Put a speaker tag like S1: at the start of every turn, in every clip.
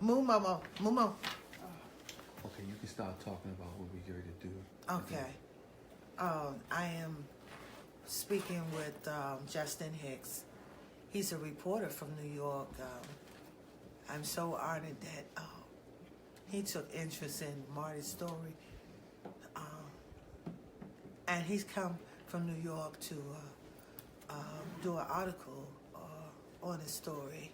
S1: Move, Momo. Momo.
S2: Okay, you can start talking about what we're here to do.
S1: Okay. I am speaking with Justin Hicks. He's a reporter from New York. I'm so honored that he took interest in Marty's story. And he's come from New York to do an article on his story.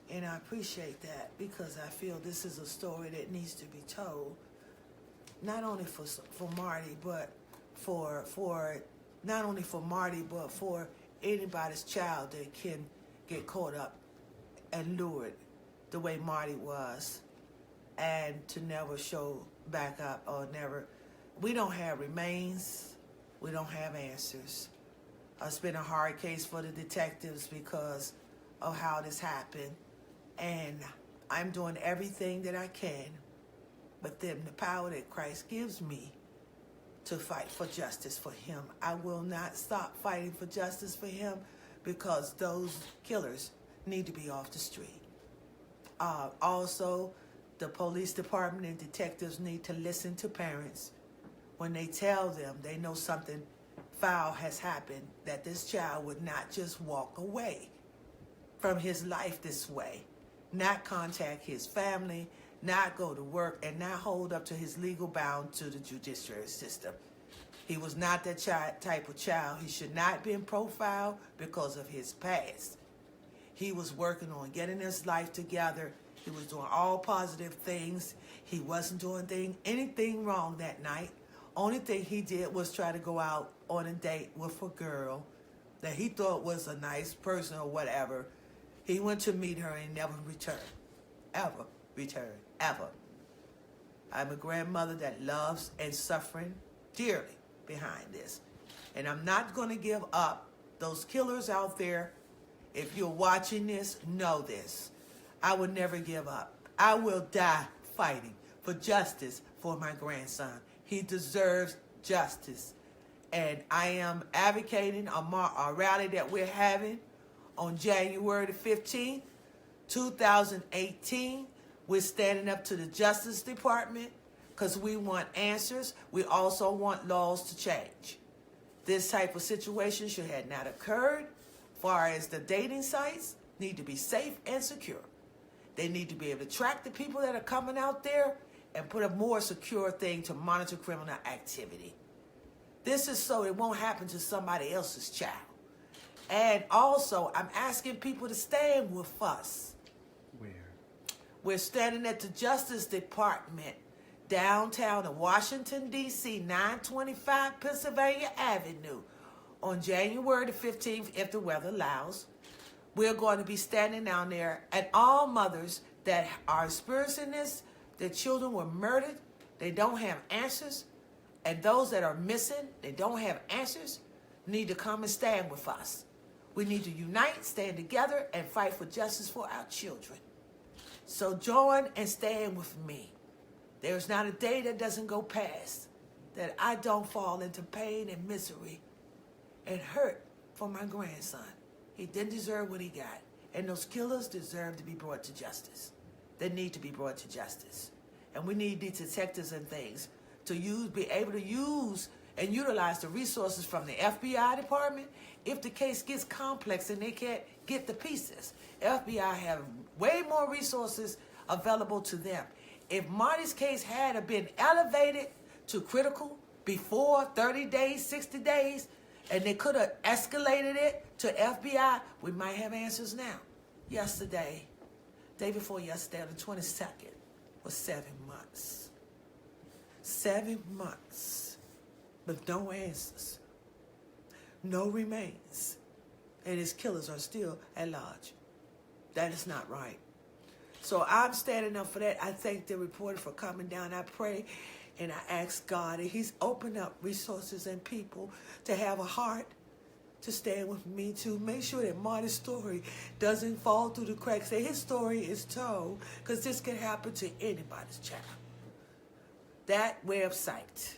S1: And I appreciate that because I feel this is a story that needs to be told, not only for Marty, but for not only for Marty, but for anybody's child that can get caught up and lured the way Marty was, and to never show back up or never. We don't have remains. We don't have answers. It's been a hard case for the detectives because of how this happened. And I'm doing everything that I can within the power that Christ gives me to fight for justice for him. I will not stop fighting for justice for him because those killers need to be off the street. Also, the police department and detectives need to listen to parents when they tell them they know something foul has happened, that this child would not just walk away from his life this way, not contact his family, not go to work, and not hold up to his legal bound to the judiciary system. He was not that type of child. He should not have been profiled because of his past. He was working on getting his life together. He was doing all positive things. He wasn't doing anything wrong that night. Only thing he did was try to go out on a date with a girl that he thought was a nice person or whatever. He went to meet her and never returned. Ever returned. Ever. I'm a grandmother that loves and suffering dearly behind this. And I'm not going to give up. Those killers out there, if you're watching this, know this. I will never give up. I will die fighting for justice for my grandson. He deserves justice. And I am advocating a rally that we're having on January the 15th, 2018. We're standing up to the Justice Department because we want answers. We also want laws to change. This type of situation should have not occurred. As far as the dating sites need to be safe and secure. They need to be able to track the people that are coming out there and put a more secure thing to monitor criminal activity. This is so it won't happen to somebody else's child. And also, I'm asking people to stand with us.
S2: Where?
S1: We're standing at the Justice Department downtown in Washington, D.C., 925 Pennsylvania Avenue on January the 15th, if the weather allows. We're going to be standing down there, and all mothers that are experiencing this, their children were murdered, they don't have answers, and those that are missing, they don't have answers, need to come and stand with us. We need to unite, stand together, and fight for justice for our children. So join and stand with me. There's not a day that doesn't go past that I don't fall into pain and misery and hurt for my grandson. He didn't deserve what he got. And those killers deserve to be brought to justice. They need to be brought to justice. And we need these detectives and things to be able to use and utilize the resources from the FBI department if the case gets complex and they can't get the pieces. FBI have way more resources available to them. If Marty's case had been elevated to critical before 30 days, 60 days, and they could have escalated it to FBI, we might have answers now. Yesterday, day before yesterday, on the 22nd, was 7 months. 7 months, but no answers. No remains. And his killers are still at large. That is not right. So I'm standing up for that. I thank the reporter for coming down. I pray and I ask God that he's opened up resources and people to have a heart to stand with me to make sure that Marty's story doesn't fall through the cracks, that his story is told, because this can happen to anybody's child. That website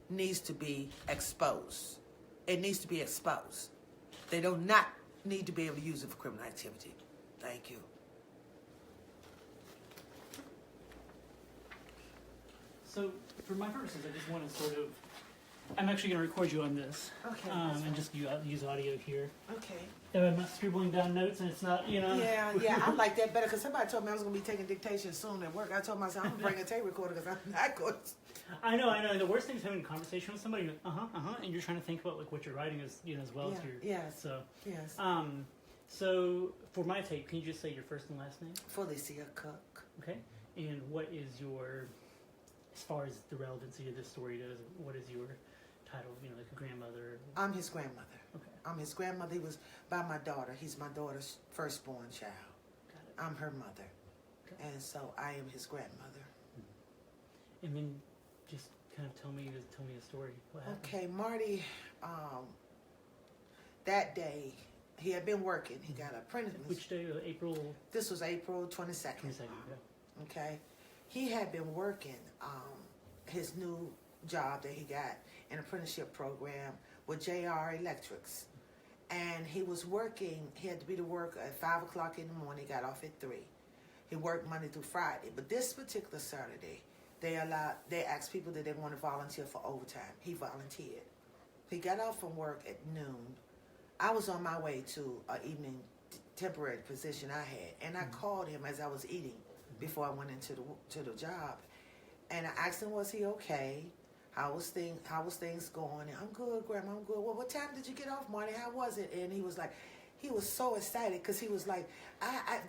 S1: needs to be exposed. It needs to be exposed. They do not need to be able to use it for criminal activity. Thank you.
S3: So, for my purposes, I just want to sort of. I'm actually going to record you on this.
S1: Okay.
S3: And just use audio here.
S1: Okay.
S3: That way I'm not scribbling down notes and it's not,
S1: Yeah, I like that better because somebody told me I was going to be taking dictation soon at work. I told myself I'm going to bring a tape recorder because I'm not going to.
S3: I know. And the worst thing is having a conversation with somebody, and you're trying to think about like what you're writing as well as your.
S1: Yes.
S3: So.
S1: Yes.
S3: So for my tape, can you just say your first and last name?
S1: Felicia Cook.
S3: Okay. And what is your, as far as the relevancy of this story goes, what is your title? Like a grandmother.
S1: I'm his grandmother.
S3: Okay.
S1: I'm his grandmother. He was by my daughter. He's my daughter's firstborn child.
S3: Got it.
S1: I'm her mother.
S3: Okay.
S1: And so I am his grandmother.
S3: And then just kind of tell me a story. What happened?
S1: Okay, Marty, that day, he had been working. He got an apprenticeship.
S3: Which day? April?
S1: This was April 22nd.
S3: 22nd, yeah.
S1: Okay. He had been working his new job that he got, an apprenticeship program with JR Electrics. And he was working, he had to be to work at 5 o'clock in the morning, got off at 3. He worked Monday through Friday. But this particular Saturday, they asked people that they want to volunteer for overtime. He volunteered. He got off from work at noon. I was on my way to an evening temporary position I had, and I called him as I was eating before I went into the job, and I asked him, was he okay? How was things going? And I'm good, Grandma. I'm good. Well, what time did you get off, Marty? How was it? And he was like, he was so excited because he was like, I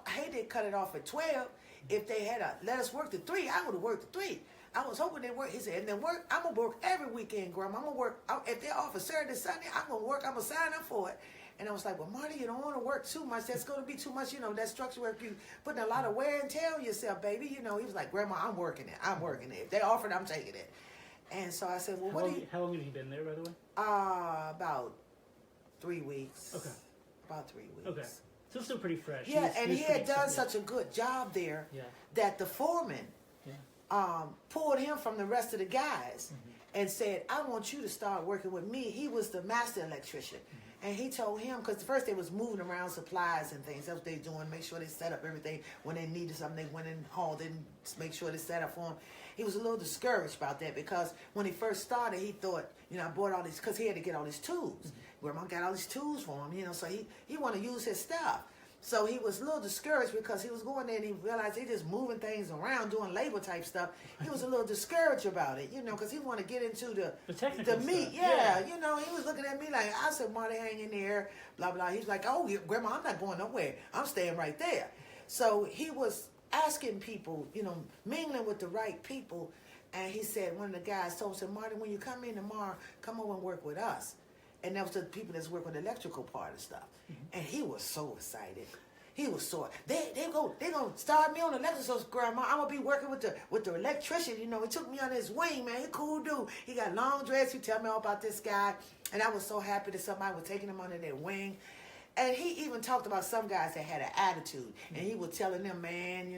S1: hated to cut it off at 12. If they had let us work to 3, I would have worked to 3. I was hoping they'd work. He said, and then work. I'm gonna work every weekend, Grandma. I'm gonna work. If they're off for Saturday, Sunday, I'm gonna work. I'm gonna sign up for it. And I was like, well, Marty, you don't want to work too much. That's going to be too much, that structure work. You putting a lot of wear and tear on yourself, baby. He was like, Grandma, I'm working it. I'm working it. If they offered, I'm taking it. And so I said, well,
S3: How long had he been there, by the way?
S1: About 3 weeks.
S3: Okay.
S1: About 3 weeks.
S3: Okay. So it's still pretty fresh.
S1: Yeah, he had done
S3: excited.
S1: such a good job there
S3: Yeah.
S1: that the foreman pulled him from the rest of the guys and said, I want you to start working with me. He was the master electrician. And he told him, because first they was moving around supplies and things. That's what they doing, make sure they set up everything. When they needed something, they went and hauled it and make sure they set up for him. He was a little discouraged about that because when he first started, he thought, I bought all these, because he had to get all these tools. Grandma got all these tools for him, so he wanted to use his stuff. So he was a little discouraged because he was going there and he realized he just moving things around, doing labor type stuff. He was a little discouraged about it, because he wanted to get into
S3: the technical
S1: meat.
S3: stuff.
S1: Yeah, he was looking at me like, I said, Marty, hang in there, blah, blah. He's like, oh, Grandma, I'm not going nowhere. I'm staying right there. So he was asking people, mingling with the right people. And he said, one of the guys told him, said, Marty, when you come in tomorrow, come over and work with us. And that was the people that's working the electrical part of stuff. And he was so excited. He was so they gonna start me on the electrical, so Grandma, I'm gonna be working with the electrician. He took me under his wing, man. He cool dude. He got long dreads. He tell me all about this guy, and I was so happy that somebody was taking him under their wing. And he even talked about some guys that had an attitude. And he was telling them, man,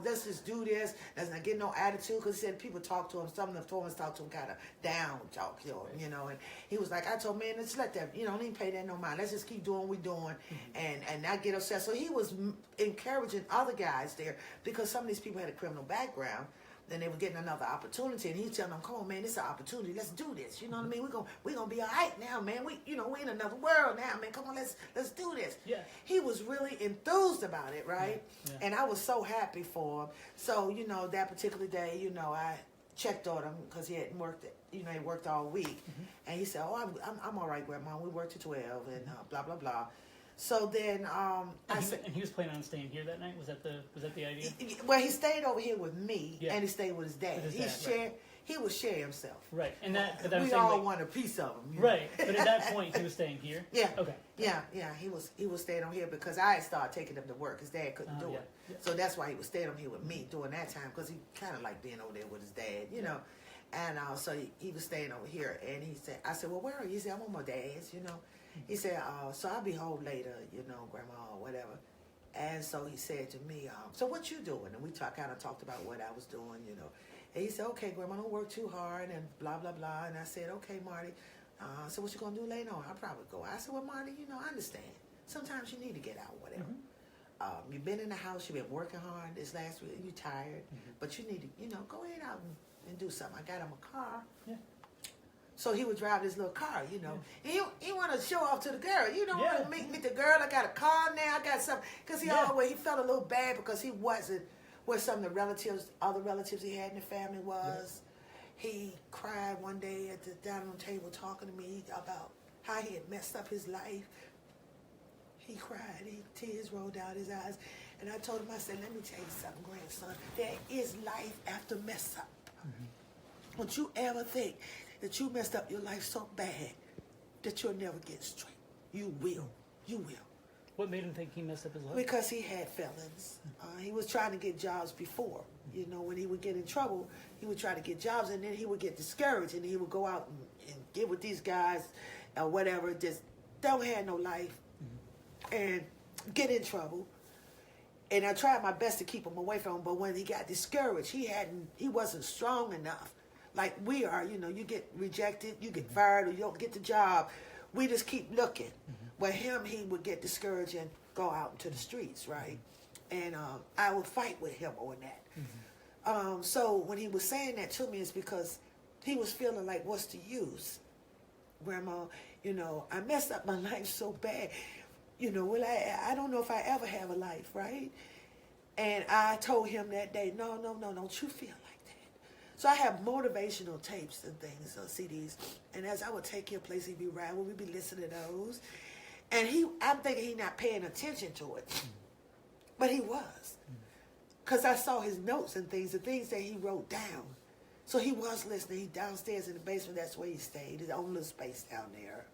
S1: let's just do this. Let's not get no attitude. Because he said people talk to him. Some of the foreigners talk to him kind of down talk, And he was like, I told man, let's let that, don't even pay that no mind. Let's just keep doing what we're doing and not get upset. So he was encouraging other guys there because some of these people had a criminal background. Then they were getting another opportunity, and he's telling them, "Come on, man, this is an opportunity. Let's do this. You know what I mean? We're gonna be all right now, man. We in another world now, man. Come on, let's do this."
S3: Yeah.
S1: He was really enthused about it, right?
S3: Yeah.
S1: And I was so happy for him. So that particular day, I checked on him because he hadn't worked. He worked all week, and he said, "Oh, I'm all right, Grandma. We worked to 12, and blah blah blah." So then
S3: and he was planning on staying here that night. Was that the idea?
S1: Well, he stayed over here with me,
S3: Yeah.
S1: and he stayed with his dad.
S3: With his dad,
S1: He would share himself.
S3: Right, and
S1: we all want a piece of him.
S3: Right, but at that point he was staying here.
S1: Yeah.
S3: Okay.
S1: Yeah. He was staying on here because I had started taking him to work. His dad couldn't do it, so that's why he was staying on here with me during that time because he kind of liked being over there with his dad, And so he was staying over here, and I said, well, where are you? He said, I'm on my dad's, He said, so I'll be home later, Grandma, or whatever. And so he said to me, so what you doing? And we kind of talked about what I was doing, And he said, okay, Grandma, don't work too hard and blah, blah, blah. And I said, okay, Marty. So what you going to do later on? I'll probably go. I said, well, Marty, I understand. Sometimes you need to get out, whatever. you've been in the house, you've been working hard this last week, you're tired, but you need to, go ahead out and do something. I got him a car.
S3: Yeah.
S1: So he would drive this little car, And he want to show off to the girl. You don't want to meet the girl. I got a car now. I got something. Because he felt a little bad because he wasn't where some of the other relatives he had in the family was. Yeah. He cried one day at the dining room table talking to me about how he had messed up his life. He cried. Tears rolled down his eyes. And I told him, I said, let me tell you something, grandson. There is life after mess up. Mm-hmm. Don't you ever think that you messed up your life so bad that you'll never get straight. You will. You will.
S3: What made him think he messed up his life?
S1: Because he had felons. He was trying to get jobs before. When he would get in trouble, he would try to get jobs, and then he would get discouraged, and he would go out and get with these guys or whatever, just don't have no life, and get in trouble. And I tried my best to keep him away from him, but when he got discouraged, he wasn't strong enough. Like we are, you get rejected, you get fired, or you don't get the job. We just keep looking. With him, he would get discouraged and go out into the streets, right? And I would fight with him on that. So when he was saying that to me, it's because he was feeling like, what's the use? Grandma, I messed up my life so bad. Well, I don't know if I ever have a life, right? And I told him that day, no, don't you feel like that. So I have motivational tapes and things, CDs. And as I would take him places, he'd be riding, we'd be listening to those. And I'm thinking he's not paying attention to it. But he was. Because I saw his notes and things, the things that he wrote down. So he was listening. He downstairs in the basement, that's where he stayed, his own little space down there.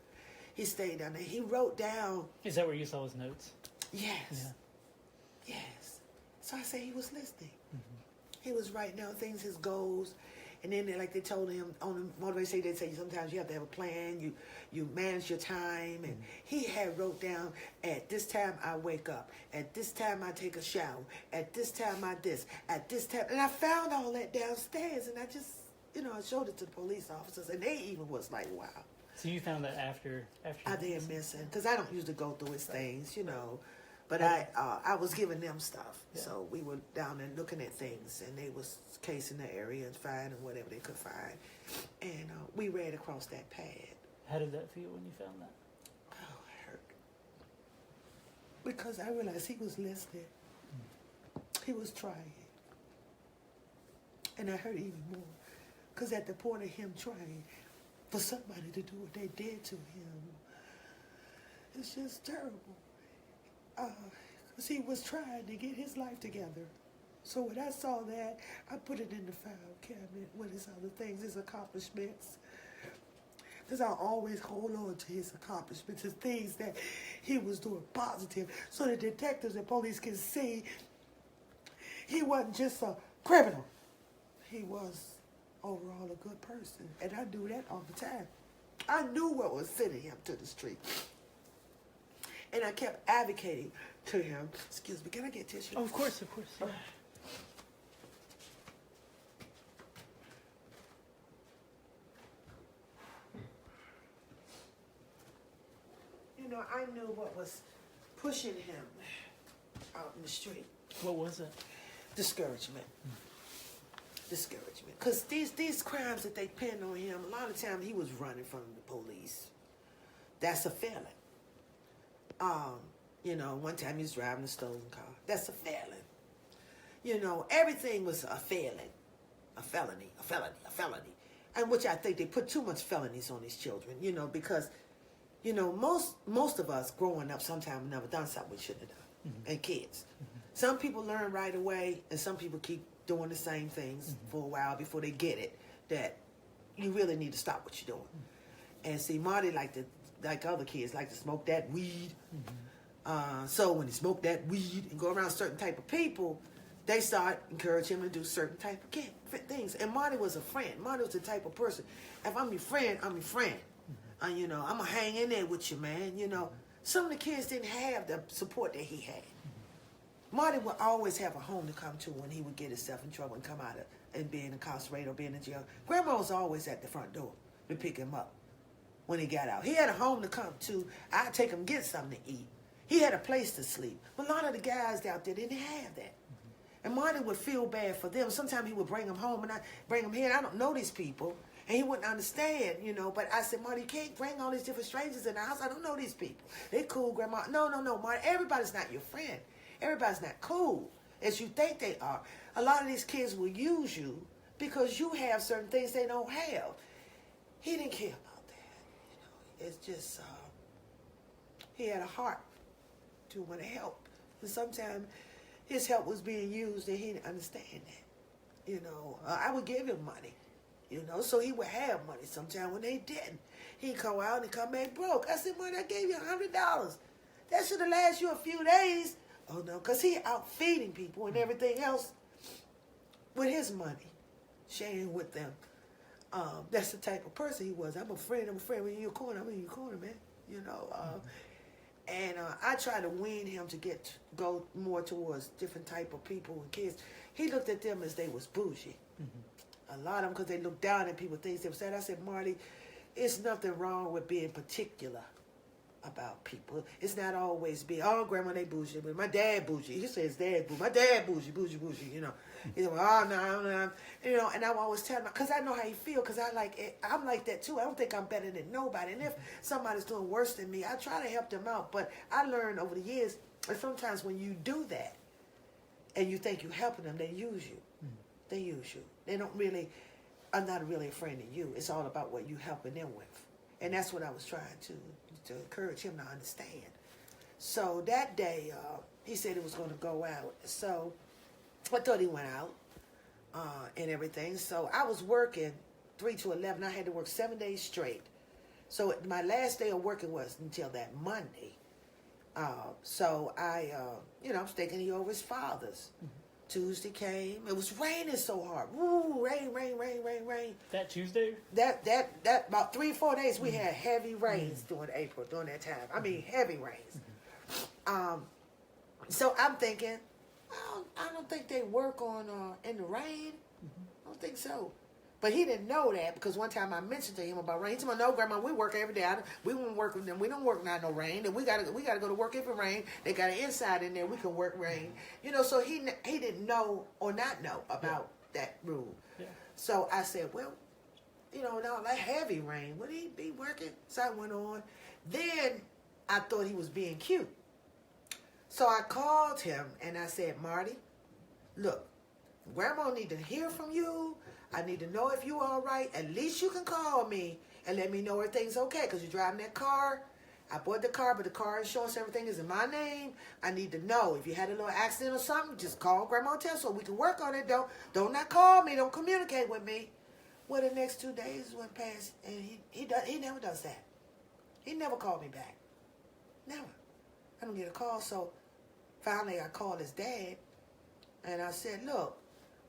S1: He stayed down there. He wrote down.
S3: Is that where you saw his notes?
S1: Yes. Yeah. Yes. So I say he was listening. He was writing down things, his goals. And then like they told him on the motivation, they say sometimes you have to have a plan. You manage your time. And he had wrote down, at this time I wake up. At this time I take a shower. At this time I this. At this time. And I found all that downstairs. And I just, I showed it to the police officers. And they even was like, wow.
S3: So you found that after
S1: I did missing, because I don't usually go through his things, But I was giving them stuff, so we were down there looking at things, and they was casing the area and finding whatever they could find, and we ran across that pad.
S3: How did that feel when you found that?
S1: Oh, it hurt, because I realized he was listening, he was trying, and I hurt even more, because at the point of him trying. For somebody to do what they did to him, it's just terrible. Because he was trying to get his life together. So when I saw that, I put it in the file cabinet with his other things, his accomplishments. Because I always hold on to his accomplishments, his things that he was doing positive, so the detectives and police can see he wasn't just a criminal. He was overall a good person, and I knew that all the time. I knew what was sending him to the street, and I kept advocating to him. Excuse me, can I get tissue?
S3: Oh, of course. Yeah.
S1: I knew what was pushing him out in the street.
S3: What was it?
S1: Discouragement. Discouragement. Because these crimes that they pinned on him, a lot of times he was running from the police. That's a felon. One time he was driving a stolen car. That's a felon. Everything was a felon. A felony. And which I think they put too much felonies on these children, because, most of us growing up sometime never done something we shouldn't have done. And kids. Some people learn right away, and some people keep doing the same things for a while before they get it, that you really need to stop what you're doing. And see, Marty like other kids, like to smoke that weed. So when he smoked that weed and go around certain type of people, they start encouraging him to do certain type of things. And Marty was a friend. Marty was the type of person, if I'm your friend, I'm your friend. I'm going to hang in there with you, man. Some of the kids didn't have the support that he had. Marty would always have a home to come to when he would get himself in trouble and come out and be incarcerated or be in jail. Grandma was always at the front door to pick him up when he got out. He had a home to come to. I'd take him get something to eat. He had a place to sleep. But a lot of the guys out there didn't have that. And Marty would feel bad for them. Sometimes he would bring them home and I bring them here. And I don't know these people. And he wouldn't understand, you know. But I said, Marty, you can't bring all these different strangers in the house. I don't know these people. They cool, Grandma. No, Marty. Everybody's not your friend. Everybody's not cool as you think they are. A lot of these kids will use you because you have certain things they don't have. He didn't care about that. You know, it's just, he had a heart to want to help. And sometimes his help was being used and he didn't understand that. You know, I would give him money, you know, so he would have money. Sometimes when they didn't, he'd go out and come back broke. I said, Marty, I gave you $100. That should have lasted you a few days. Oh, no, because he out feeding people and everything else with his money, sharing with them. That's the type of person he was. I'm a friend. When you're in your corner, I'm in your corner, man. You know, and I try to wean him to go more towards different type of people and kids. He looked at them as they was bougie. A lot of them, because they looked down at people, things they said. I said, Marty, it's nothing wrong with being particular about people. It's not always being, oh, Grandma, they bougie. But my dad bougie. He says dad bougie. My dad bougie, you know. He said, well, oh, no. You know, and I always tell him, because I know how he feel, because I'm like that too. I don't think I'm better than nobody. And if somebody's doing worse than me, I try to help them out. But I learned over the years that sometimes when you do that and you think you're helping them, they use you. They use you. They don't really, I'm not really a friend of you. It's all about what you're helping them with. And that's what I was trying to encourage him to understand. So that day, he said he was going to go out. So I thought he went out and everything. So I was working 3 to 11. I had to work 7 days straight. So my last day of working was until that Monday. So I, I was taking you over his father's. Tuesday came. It was raining so hard. Woo, rain.
S3: That Tuesday?
S1: That about 3-4 days we had heavy rains during April, during that time. I mean, heavy rains. So I'm thinking, I don't think they work on in the rain. I don't think so. But he didn't know that because one time I mentioned to him about rain. He said, "No, Grandma, we work every day. We won't work with them. We don't work now no rain. And we gotta go to work if it rain. They got an inside in there. We can work rain. You know." So he didn't know or not know about that rule.
S3: Yeah.
S1: So I said, "Well, now that heavy rain, would he be working?" So I went on. Then I thought he was being cute. So I called him and I said, "Marty, look, Grandma need to hear from you. I need to know if you all right. At least you can call me and let me know everything's okay because you're driving that car. I bought the car, but the car insurance, everything is in my name. I need to know if you had a little accident or something, just call Grandma and tell so we can work on it. Don't not call me. Don't communicate with me." Well, the next 2 days went past, and he never does that. He never called me back. Never. I don't get a call. So finally, I called his dad, and I said, "Look,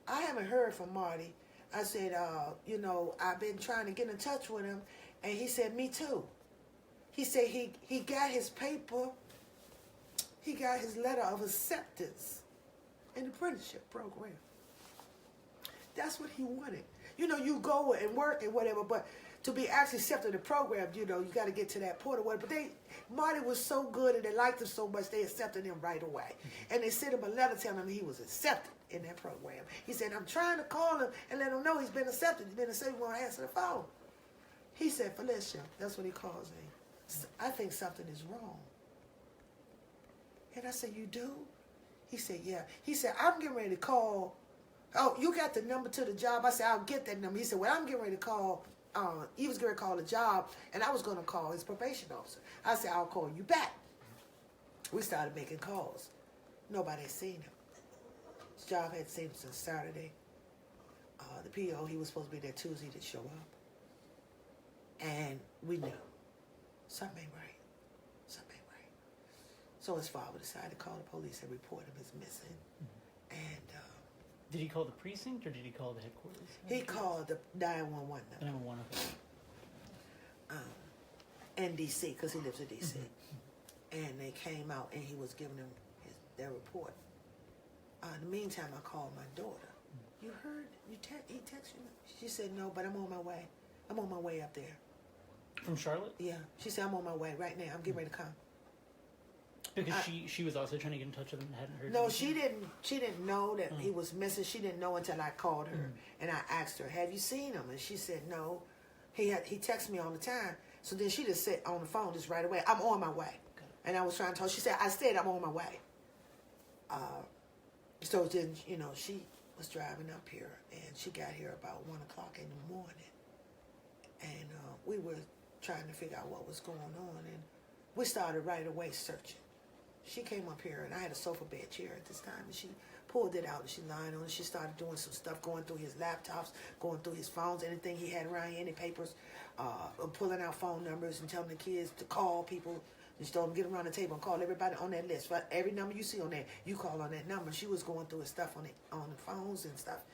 S1: I haven't heard from Marty." I said, I've been trying to get in touch with him. And he said, "Me too." He said he got his paper. He got his letter of acceptance in the apprenticeship program. That's what he wanted. You go and work and whatever, but to be actually accepted in the program, you got to get to that point or whatever. But Marty was so good and they liked him so much, they accepted him right away. And they sent him a letter telling him he was accepted in that program. He said, "I'm trying to call him and let him know he's been accepted. He's been accepted. He won't answer the phone." He said, "Felicia," that's what he calls me, "I think something is wrong." And I said, "You do?" He said, "Yeah." He said, "I'm getting ready to call." "Oh, you got the number to the job?" I said, "I'll get that number." He said, "Well, I'm getting ready to call." He was going to call the job, and I was going to call his probation officer. I said, "I'll call you back." We started making calls. Nobody had seen him. His job had seen him since Saturday. The PO, he was supposed to be there Tuesday, didn't show up. And we knew something ain't right. Something ain't right. So his father decided to call the police and report him as missing. And
S3: did he call the precinct or did he call the headquarters?
S1: he called the 911 number.
S3: 911.
S1: In D.C., because he lives in D.C. And they came out and he was giving them their report. In the meantime, I called my daughter. "You heard? He texted you?" She said, "No, but I'm on my way. I'm on my way up there."
S3: From Charlotte?
S1: Yeah. She said, "I'm on my way right now. I'm getting ready to come."
S3: Because she was also trying to get in touch with him and hadn't heard.
S1: No,
S3: anything.
S1: she didn't know that he was missing. She didn't know until I called her and I asked her, "Have you seen him?" And she said, "No." He texts me all the time. So then she just said on the phone just right away, "I'm on my way." And I was trying to tell her. She said, "I said I'm on my way." So then, she was driving up here, and she got here about 1 o'clock in the morning. And we were trying to figure out what was going on, and we started right away searching. She came up here, and I had a sofa bed chair at this time, and she pulled it out, and she lying on it. She started doing some stuff, going through his laptops, going through his phones, anything he had around here, any papers, pulling out phone numbers and telling the kids to call people. Just told them, get around the table and call everybody on that list. Every number you see on there, you call on that number. She was going through his stuff on the phones and stuff.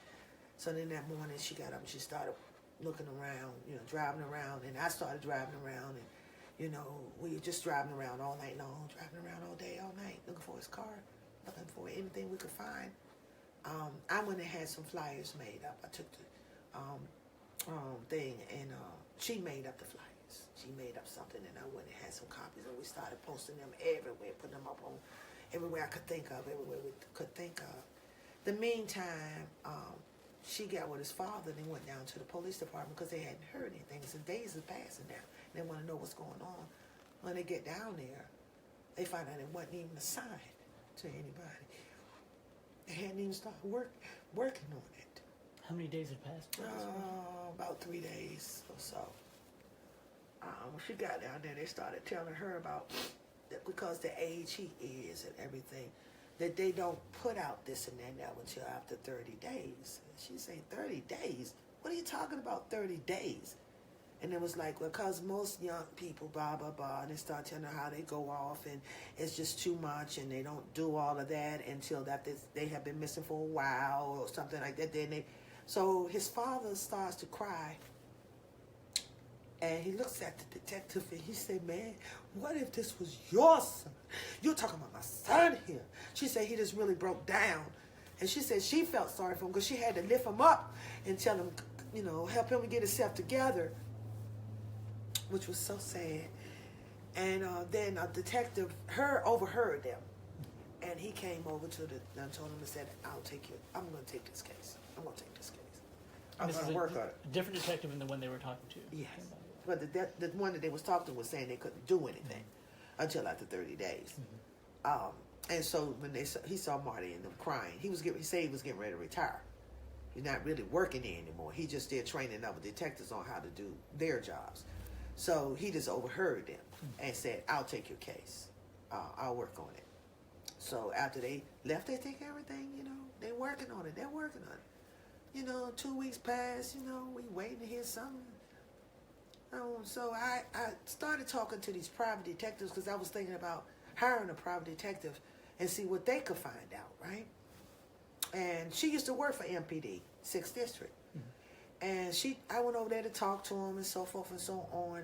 S1: So then that morning, she got up and she started looking around, driving around. And I started driving around, and, we were just driving around all night long, driving around all day, all night, looking for his car, looking for anything we could find. I went and had some flyers made up. I took the thing, and she made up the flyers. She made up something, and I went and had some copies, and we started posting them everywhere, putting them up on everywhere I could think of, everywhere we could think of. The meantime, she got with his father, and they went down to the police department because they hadn't heard anything. So days is passing now. They want to know what's going on. When they get down there, they find out it wasn't even assigned to anybody. They hadn't even started working on it.
S3: How many days had passed?
S1: About 3 days or so. When she got down there, they started telling her about that because the age he is and everything, that they don't put out this and that now until after 30 days. And she said, 30 days? What are you talking about, 30 days? And it was like, well, because most young people, blah, blah, blah, and they start telling her how they go off, and it's just too much, and they don't do all of that until that they have been missing for a while or something like that. So his father starts to cry. And he looks at the detective and he said, man, what if this was your son? You're talking about my son here. She said he just really broke down. And she said she felt sorry for him because she had to lift him up and tell him, help him to get himself together, which was so sad. And then a detective overheard them. And he came over to and told him and said, I'm going to take this case. I'm going to take this case. I'm going to work on it.
S3: A different detective than the one they were talking to.
S1: Yes. But the one that they was talking to was saying they couldn't do anything until after 30 days. And so when he saw Marty and them crying, he said he was getting ready to retire. He's not really working there anymore. He just did training other detectives on how to do their jobs. So he just overheard them and said, I'll take your case. I'll work on it. So after they left, they take everything, they're working on it. They're working on it. 2 weeks passed, we waiting to hear something. So I started talking to these private detectives because I was thinking about hiring a private detective and see what they could find out, right? And she used to work for MPD, 6th District. And I went over there to talk to him and so forth and so on.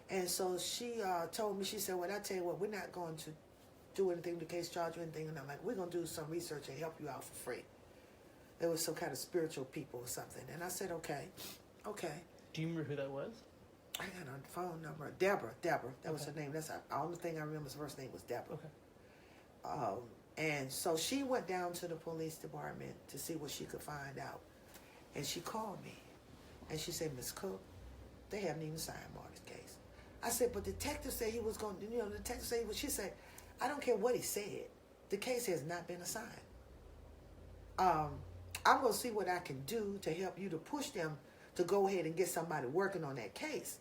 S1: And so she told me, she said, well, I tell you what, we're not going to do anything with the case, charge or anything. And I'm like, we're going to do some research and help you out for free. There was some kind of spiritual people or something. And I said, okay.
S3: Do you remember who that was?
S1: I got her phone number. Deborah. That was her name. That's the only thing I remember. His first name was Deborah.
S3: Okay.
S1: And so she went down to the police department to see what she could find out. And she called me. And she said, Miss Cook, they haven't even signed Marty's case. I said, but the detective said he was going to, the detective said he was. She said, I don't care what he said. The case has not been assigned. I'm going to see what I can do to help you to push them to go ahead and get somebody working on that case.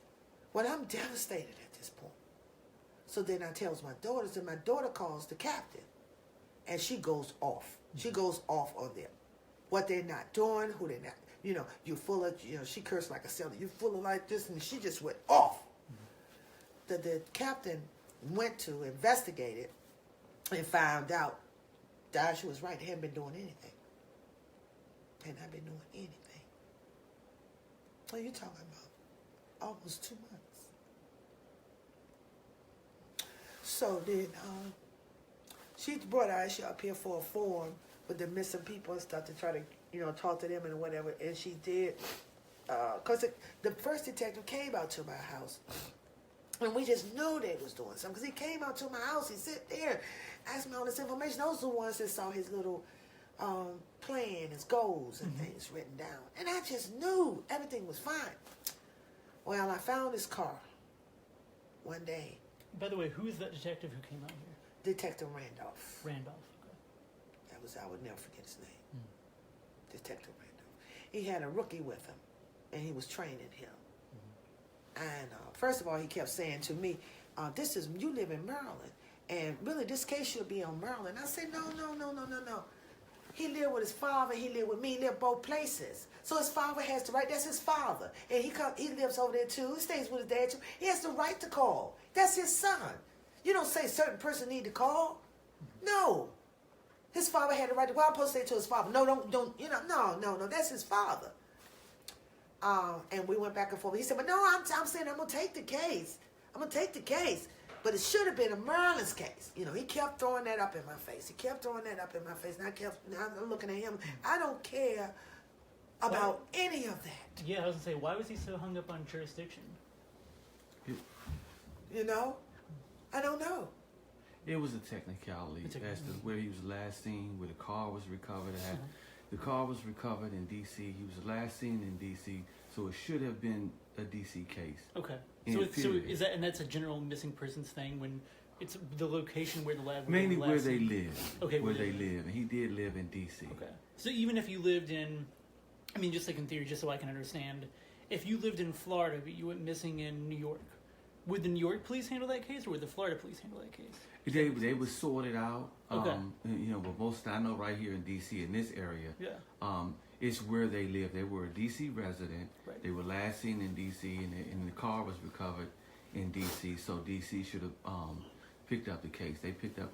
S1: Well, I'm devastated at this point. So then I tells my daughters, and my daughter calls the captain. And she goes off. She goes off on them. What they're not doing, who they're not. You're full of, she cursed like a sailor. You're full of like this, and she just went off. The captain went to investigate it and found out Dasha was right. They hadn't been doing anything. They had not been doing anything. What are you talking about? Almost 2 months. So then she brought Aisha up here for a forum with the missing people and stuff to try to, talk to them and whatever. And she did, because the first detective came out to my house And we just knew they was doing something. Because he came out to my house, he sit there, asked me all this information. Those are the ones that saw his little plan, his goals and things written down. And I just knew everything was fine. Well, I found his car one day.
S3: By the way, who is that detective who came out here?
S1: Detective Randolph.
S3: Randolph. Okay.
S1: I would never forget his name. Detective Randolph. He had a rookie with him, and he was training him. And first of all, he kept saying to me, you live in Maryland, and really this case should be on Maryland. I said, no. He lived with his father, he lived with me, he lived both places. So his father has the right, that's his father. And he lives over there too, he stays with his dad too. He has the right to call. That's his son. You don't say certain person need to call. No. His father had the right to, well, I'm supposed to say to his father, no, don't, no, that's his father. And we went back and forth. He said, but no, I'm saying I'm going to take the case. But it should have been a Maryland's case. You know, he kept throwing that up in my face. And I'm looking at him. I don't care about any of that.
S3: Yeah, I was going to say, why was he so hung up on jurisdiction?
S1: You know? I don't know.
S2: It was a technicality as to where he was last seen, where the car was recovered at. The car was recovered in D.C. He was last seen in D.C., so it should have been a D.C. case.
S3: Okay. So is that, and that's a general missing persons thing when it's the location where the lab
S2: mainly where they live.
S3: Okay,
S2: where they live, and he did live in D.C.
S3: Okay. So even if you lived in, I mean, just like in theory, just so I can understand, if you lived in Florida but you went missing in New York, would the New York police handle that case, or would the Florida police handle that case?
S2: They would sort it out.
S3: Okay.
S2: But most I know right here in D.C. in this area, it's where they live. They were a D.C. resident.
S3: Right.
S2: They were last seen in D.C. and the car was recovered in D.C. So D.C. should have picked up the case. They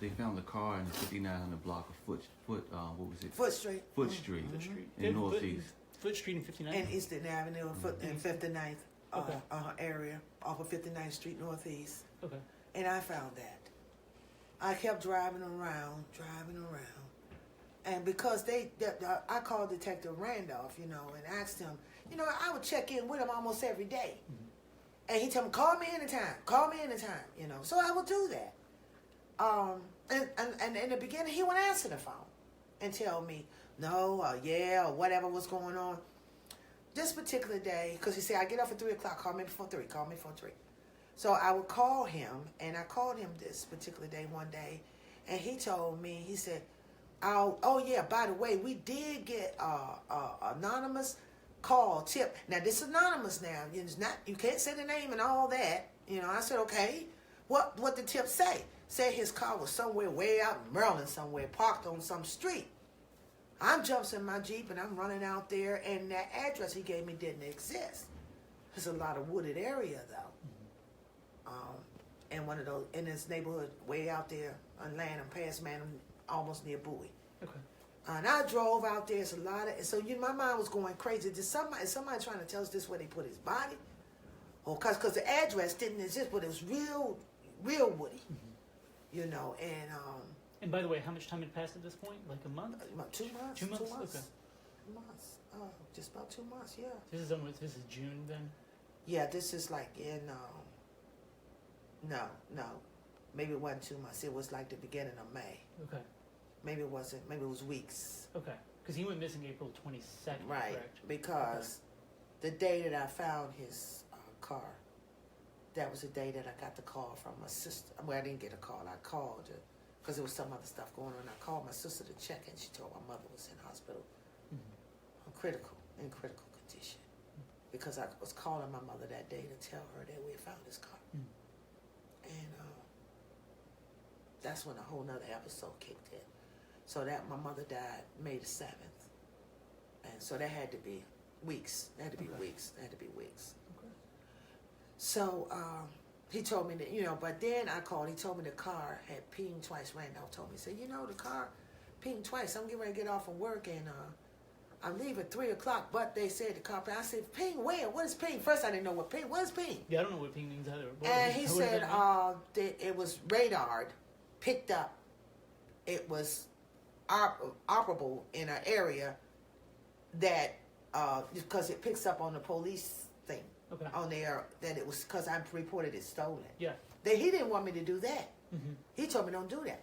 S2: found the car in the 5900 block of Foot Street.
S3: Foot Street.
S2: In Northeast.
S3: Foot Street and 59.
S1: And Eastern Avenue and 59th area off of 59th Street Northeast.
S3: Okay.
S1: And I found that. I kept driving around. And because I called Detective Randolph, and asked him, I would check in with him almost every day. And he told me, call me anytime, so I would do that. And in the beginning, he would answer the phone and tell me, no, or whatever was going on. This particular day, because he said, I get off at 3 o'clock, call me before 3. So I would call him, and I called him this particular day one day, and he told me, he said, by the way, we did get anonymous call tip. Now, this is anonymous now. It's not, you can't say the name and all that. I said, okay. What the tip say? Said his car was somewhere way out in Maryland somewhere, parked on some street. I'm jumps in my Jeep, and I'm running out there, and that address he gave me didn't exist. It's a lot of wooded area, though. And one of those, in this neighborhood way out there on Lanham, past Lanham, almost near Bowie.
S3: Okay.
S1: And I drove out there. It's a lot of, so my mind was going crazy. Is somebody trying to tell us this where they put his body? Or because the address didn't exist, but it was real woody.
S3: And by the way, how much time had passed at this point? Like a month?
S1: 2 months.
S3: 2 months? Okay.
S1: 2 months. Just about 2 months, yeah.
S3: This is June then?
S1: Yeah, this is like in, no. Maybe it wasn't 2 months. It was like the beginning of May.
S3: Okay.
S1: Maybe it wasn't. Maybe it was weeks.
S3: Okay. Because he went missing April 22nd,
S1: right,
S3: correct?
S1: Because the day that I found his car, that was the day that I got the call from my sister. Well, I didn't get a call. I called her because there was some other stuff going on. I called my sister to check, and she told my mother was in hospital, in critical condition. Because I was calling my mother that day to tell her that we had found his car. And that's when a whole nother episode kicked in. So that my mother died May the 7th. And so that had to be weeks. That had to be weeks.
S3: Okay.
S1: So he told me that, but then I called. He told me the car had pinged twice. Randolph told me, he said, the car pinged twice. I'm getting ready to get off from work, and I'm leaving at 3 o'clock, but they said the car pinged. I said, ping where? What is ping? First, I didn't know what ping. What is ping?
S3: Yeah, I don't know what ping means either.
S1: And he said that it was radared, picked up. It was operable in an area that, because it picks up on the police thing,
S3: Okay.
S1: on there that it was because I reported it stolen.
S3: Yeah.
S1: He didn't want me to do that.
S3: Mm-hmm.
S1: He told me don't do that.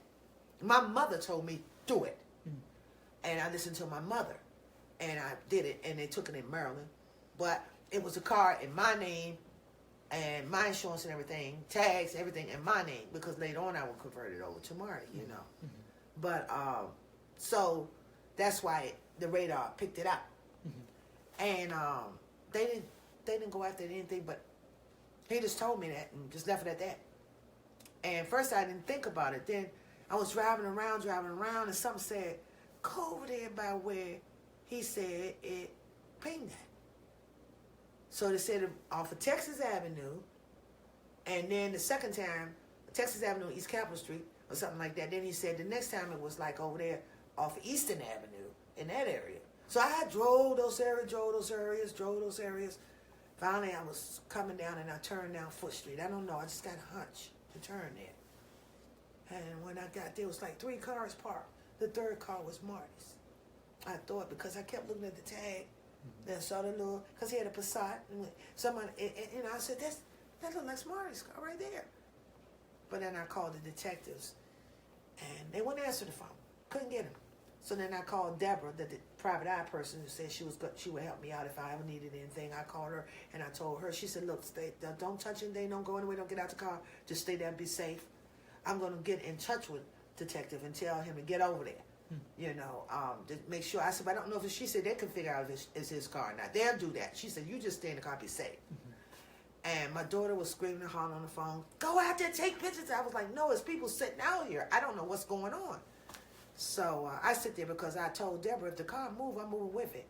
S1: My mother told me do it,
S3: Mm-hmm.
S1: and I listened to my mother, and I did it, and they took it in Maryland, but it was a car in my name, and my insurance and everything, tags, everything in my name, because later on I will convert it over to Marty, you know.
S3: Mm-hmm.
S1: But so that's why the radar picked it up,
S3: Mm-hmm.
S1: and they didn't go after anything, but he just told me that and just left it at that. And first I didn't think about it. Then I was driving around, and something said, go over there by where he said it pinged at. So they said off of Texas Avenue, and then the second time, Texas Avenue, East Capitol Street, or something like that. Then he said the next time it was like over there off Eastern Avenue, in that area. So I drove those areas. Finally, I was coming down and I turned down Foot Street. I don't know, I just got a hunch to turn there. And when I got there, it was like 3 cars parked. The third car was Marty's. I thought, because I kept looking at the tag, then saw the little, because he had a Passat, and somebody, you know, I said, that looks like Marty's car right there. But then I called the detectives, and they wouldn't answer the phone. Couldn't get him. So then I called Deborah, the private eye person, who said she would help me out if I ever needed anything. I called her, and I told her, she said, look, don't touch anything, don't go anywhere, don't get out the car, just stay there and be safe. I'm going to get in touch with detective and tell him to get over there. You know, to make sure. I said, but I don't know if she said they can figure out if it's his car or not. They'll do that. She said, you just stay in the car, be safe. And my daughter was screaming and hollering on the phone, go out there, take pictures. I was like, no, it's people sitting out here. I don't know what's going on. So I sit there because I told Deborah, if the car move, I'm moving with it.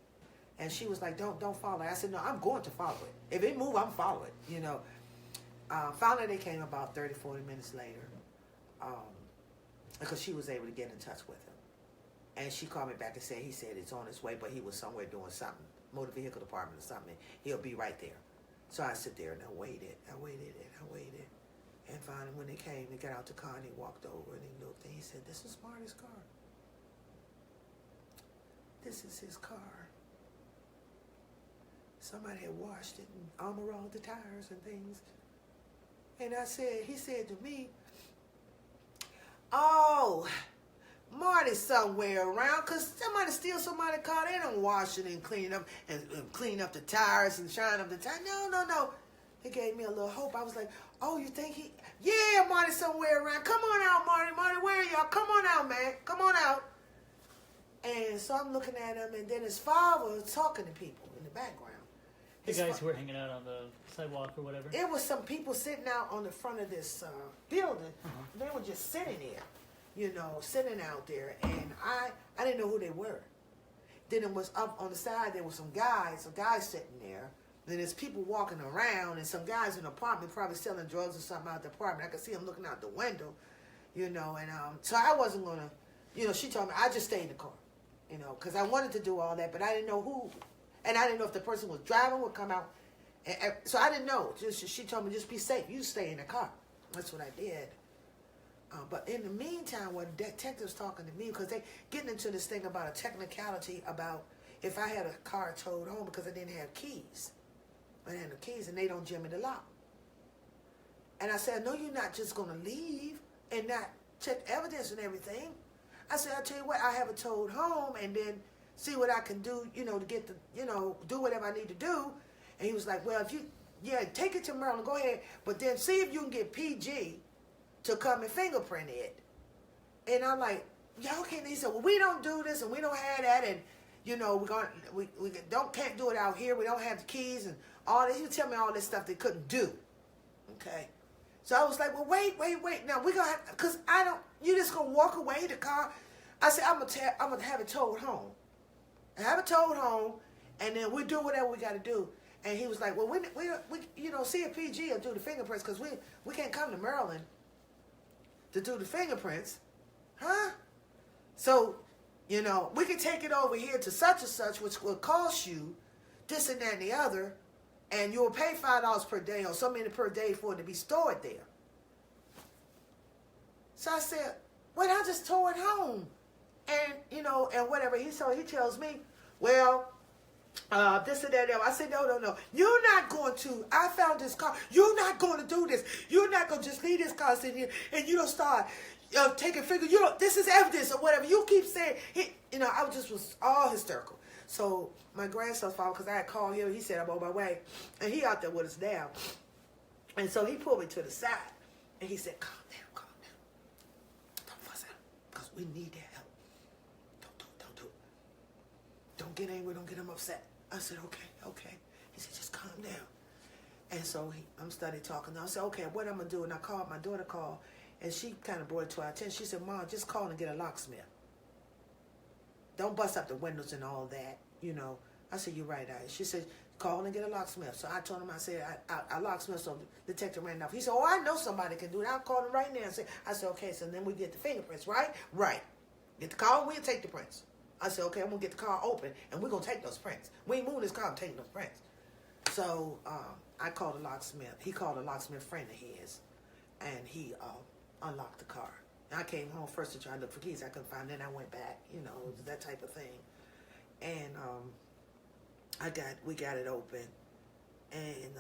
S1: And she was like, don't follow it. I said, no, I'm going to follow it. If it move, I'm following it, you know. Finally, they came about 30, 40 minutes later because she was able to get in touch with him. And she called me back and said, he said it's on his way, but he was somewhere doing something, motor vehicle department or something. He'll be right there. So I sit there and I waited. And finally, when they came, they got out the car and he walked over and he looked and he said, this is Marty's car. This is his car. Somebody had washed it and armor all the tires and things. And he said to me, oh, Marty's somewhere around, because somebody steals somebody's car, they don't wash it and clean up the tires and shine up the tires. No. He gave me a little hope. I was like, oh, you think yeah, Marty's somewhere around. Come on out, Marty. Marty, where are y'all? Come on out, man. Come on out. And so I'm looking at him, and then his father was talking to people in the background.
S3: The guys who were hanging out on the sidewalk or whatever?
S1: It was some people sitting out on the front of this building. They were just sitting there. You know, sitting out there, and I didn't know who they were. Then it was up on the side, there was some guys sitting there. Then there's people walking around, and some guys in the apartment probably selling drugs or something out the apartment. I could see them looking out the window, you know, and so I wasn't going to, you know, she told me, I just stay in the car, you know, because I wanted to do all that, but I didn't know who, and I didn't know if the person was driving would come out, so I didn't know. She told me, just be safe, you stay in the car. That's what I did. But in the meantime, when detectives talking to me, because they getting into this thing about a technicality about if I had a car towed home because I didn't have keys. I didn't have the keys, and they don't jimmy the lock. And I said, no, you're not just going to leave and not check evidence and everything. I said, I'll tell you what, I have it towed home and then see what I can do, you know, to get the, you know, do whatever I need to do. And he was like, well, if you, take it to Maryland, go ahead, but then see if you can get PG to come and fingerprint it. And I'm like, y'all can't. He said, well, we don't do this and we don't have that, and you know, we can't do it out here. We don't have the keys and all this. He would tell me all this stuff they couldn't do. Okay. So I was like, well, wait. Now we're gonna because I don't. You just gonna walk away the car? I said, I'm gonna have it towed home. Have it towed home, and then we do whatever we got to do. And he was like, well, we you know, see if PG will do the fingerprints because we can't come to Maryland to do the fingerprints, huh? So, you know, we can take it over here to such and such, which will cost you this and that and the other, and you'll pay $5 per day or so many per day for it to be stored there. So I said, well, I just tow it home, and you know, and whatever. So he tells me, well, this and that. I said, no. You're not going to. I found this car. You're not going to do this. You're not going to just leave this car sitting here and you don't start taking figures. You don't. This is evidence or whatever. You keep saying. I was all hysterical. So my grandson's father, because I had called him, he said I'm on my way, and he out there with us now. And so he pulled me to the side, and he said, calm down. Don't fuss at him, because we need their help. Don't do it. Don't get angry. Don't get him upset. I said, okay. He said, just calm down. And so I'm started talking. I said, okay, what I'm going to do? And I called, my daughter called, and she kind of brought it to our attention. She said, Mom, just call and get a locksmith. Don't bust up the windows and all that, I said, you're right, She said, call and get a locksmith. So I told him, I said, I locksmith, so the detective ran off. He said, I know somebody can do it. I'll call him right now. I said, okay, so then we get the fingerprints, right? Right. Get the car, we'll take the prints. I said, okay, I'm going to get the car open, and we're going to take those prints. We ain't moving this car, I'm taking those prints. So I called a locksmith. He called a locksmith friend of his, and he unlocked the car. And I came home first to try to look for keys. I couldn't find them. Then I went back, that type of thing. And we got it open, and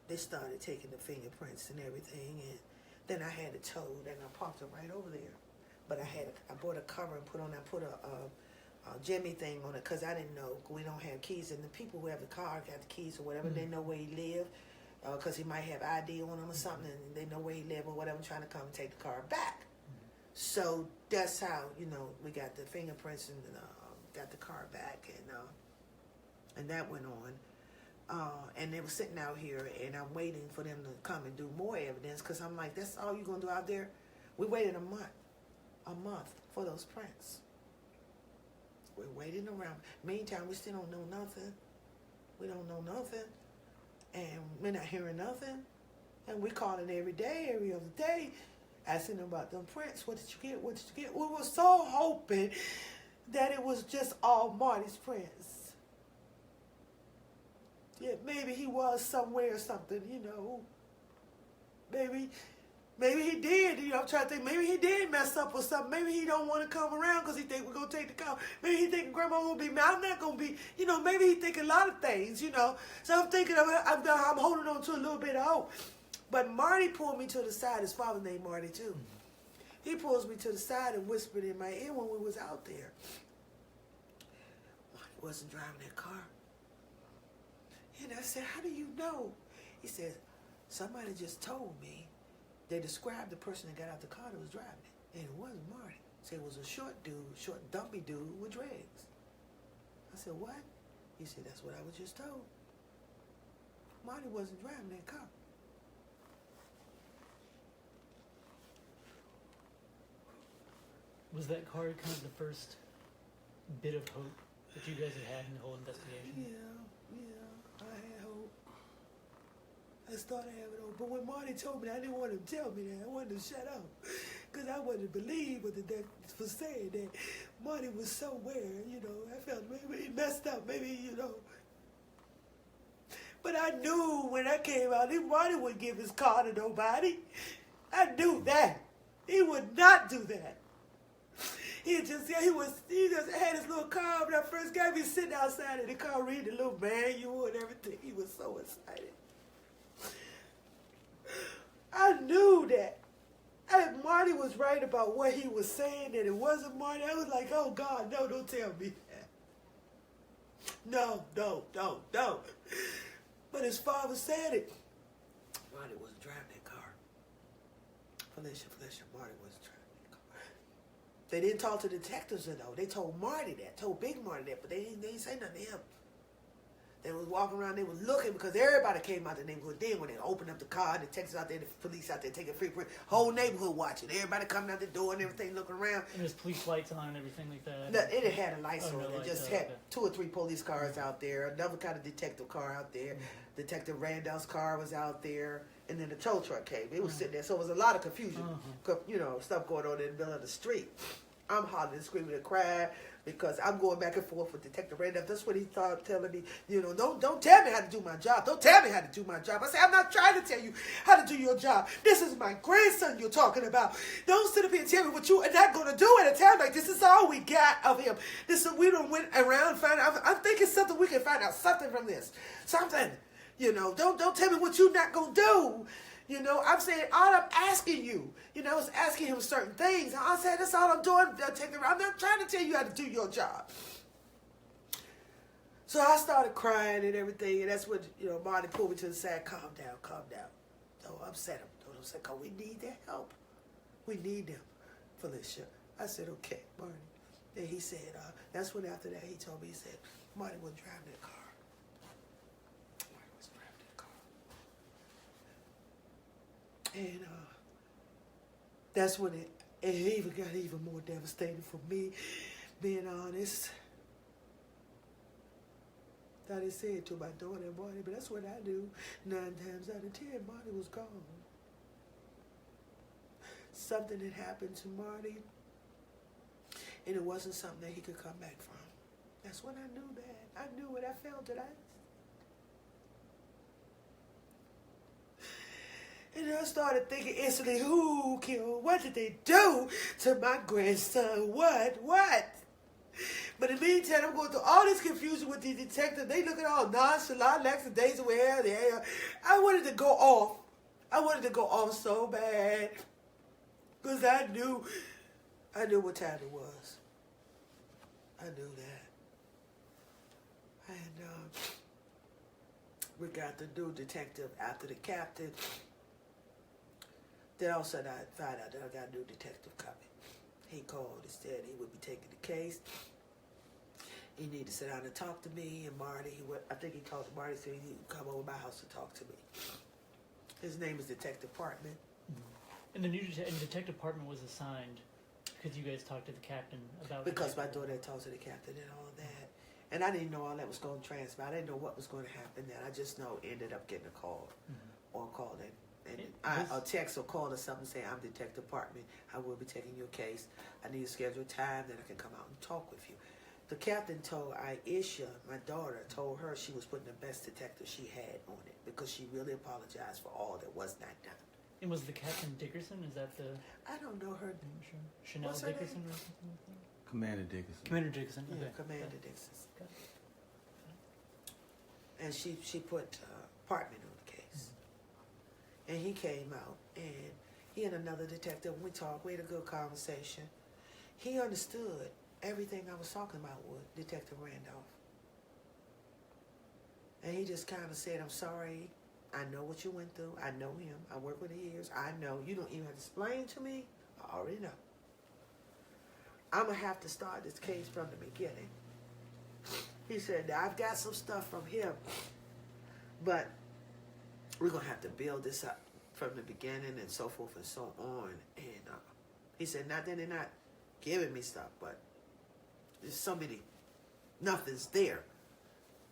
S1: they started taking the fingerprints and everything. And then I had it towed, and I parked it right over there. But I bought a cover and put a Jimmy thing on it because I didn't know. We don't have keys, and the people who have the car got the keys or whatever. They know where he live because he might have ID on him or something, and they know where he live or whatever, trying to come and take the car back. So that's how we got the fingerprints and got the car back, and that went on. And they were sitting out here, and I'm waiting for them to come and do more evidence because I'm like, that's all you're gonna do out there? We waited a month for those prints. We're waiting around. Meantime, we still don't know nothing. We don't know nothing. And we're not hearing nothing. And we calling every day, every other day, asking them about them prints. What did you get? What did you get? We were so hoping that it was just all Marty's prints. Yeah, maybe he was somewhere or something, Maybe he did. I'm trying to think. Maybe he did mess up or something. Maybe he don't want to come around because he think we're going to take the car. Maybe he thinking Grandma will be mad. I'm not going to be, maybe he thinking a lot of things, So I'm thinking, I'm holding on to a little bit of hope. But Marty pulled me to the side. His father named Marty, too. He pulls me to the side and whispered in my ear when we was out there. Marty wasn't driving that car. And I said, how do you know? He said, somebody just told me. They described the person that got out the car that was driving it, and it wasn't Marty. Said it was a short dumpy dude with dreads. I said, what? He said, that's what I was just told. Marty wasn't driving that car.
S3: Was that car kind of the first bit of hope that you guys had in the whole investigation?
S1: Yeah, I had hope. I started having hope. But when Marty told me that, I didn't want him to tell me that. I wanted to shut up. Because I wanted to believe what the detective was saying, that Marty was somewhere, I felt maybe he messed up, maybe, But I knew when I came out, Marty wouldn't give his car to nobody. I knew that. He would not do that. He just had his little car. When I first got me sitting outside in the car reading the little manual and everything. He was so excited. I knew that. Marty was right about what he was saying, that it wasn't Marty. I was like, oh, God, no, don't tell me that. No. But his father said it. Marty wasn't driving that car. Felicia, Marty wasn't driving that car. They didn't talk to detectives, though. They told Marty that, told Big Marty that, but they didn't say nothing to him. They was walking around, they was looking because everybody came out the neighborhood. Then when they opened up the car, the detectives out there, the police out there taking fingerprint, whole neighborhood watching. Everybody coming out the door and everything, looking around.
S3: And there's police lights on and everything like that.
S1: No, it had a lights on.
S3: No
S1: It
S3: lights,
S1: just had
S3: okay.
S1: 2 or 3 police cars out there, another kind of detective car out there. Mm-hmm. Detective Randall's car was out there, and then the tow truck came. It was sitting there, so it was a lot of confusion. Stuff going on in the middle of the street. I'm hollering and screaming and crying because I'm going back and forth with Detective Randall. That's what he started telling me. Don't tell me how to do my job. Don't tell me how to do my job. I said, I'm not trying to tell you how to do your job. This is my grandson you're talking about. Don't sit up here and tell me what you are not going to do at a time like this. This is all we got of him. We don't went around and found out. I'm thinking something we can find out something from this. Something. You know, don't tell me what you're not going to do. You know, I'm saying, all I'm asking you, you know, is asking him certain things. And I said, that's all I'm doing. I'm not trying to tell you how to do your job. So I started crying and everything. And that's when, you know, Marty pulled me to the side. Calm down, calm down. Don't upset him. Don't upset him. Because we need their help. We need them, Felicia. I said, okay, Marty. Then he said, that's when after that he told me, he said, Marty was driving the car. Marty was driving the car. And that's when it even got even more devastating for me, being honest. I didn't say it to my daughter and Marty, but that's what I knew. 9 times out of 10, Marty was gone. Something had happened to Marty, and it wasn't something that he could come back from. That's when I knew that. I knew it. I felt it. And I started thinking instantly, who killed? What did they do to my grandson? What? But in the meantime, I'm going through all this confusion with the detective. They looking all nonchalant, lackadaisical. I wanted to go off. I wanted to go off so bad. Because I knew what time it was. I knew that. And we got the new detective after the captain. Then all of a sudden I found out that I got a new detective coming. He called and said he would be taking the case. He needed to sit down and talk to me and Marty. I think he talked to Marty, so he would come over to my house to talk to me. His name is Detective Partman.
S3: And the new detective department was assigned because you guys talked to the captain about.
S1: Because my daughter had talked to the captain and all that, and I didn't know all that was going to transpire. I didn't know what was going to happen. Then I just know ended up getting a call, or a call and a text or call or something saying, "I'm Detective Partman. I will be taking your case. I need to schedule a time that I can come out and talk with you." The captain told Aisha, my daughter, told her she was putting the best detective she had on it because she really apologized for all that was not done.
S3: And was the Captain Dickerson? Is that the?
S1: I don't know her
S3: name. Chanel
S1: What's her
S3: Dickerson
S1: name?
S3: or something like that?
S2: Commander Dickerson.
S3: Commander Dickerson.
S1: Yeah,
S3: Okay.
S1: Commander Dixon. And she put Partman on the case. And he came out, and he and another detective, we talked, we had a good conversation. He understood everything I was talking about with Detective Randolph. And he just kind of said, I'm sorry, I know what you went through, I know him, I work with him years, I know, you don't even have to explain to me, I already know. I'm going to have to start this case from the beginning. He said, now I've got some stuff from him, but we're going to have to build this up from the beginning and so forth and so on. And he said, not that they're not giving me stuff, but there's so many, nothing's there.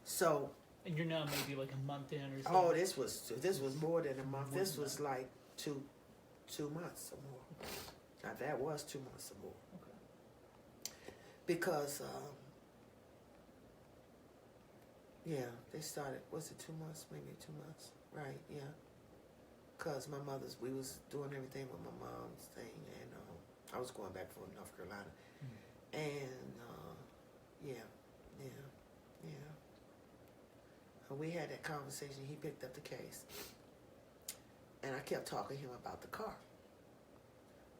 S1: So.
S3: And you're now maybe like a month in or something?
S1: Oh, this was more than a month. This was like two months or more. Now that was 2 months or more.
S3: Okay.
S1: Because, yeah, they started, was it 2 months? Maybe 2 months. Right, yeah. Because we was doing everything with my mom's thing, and I was going back from North Carolina. And, yeah. And we had that conversation. He picked up the case. And I kept talking to him about the car.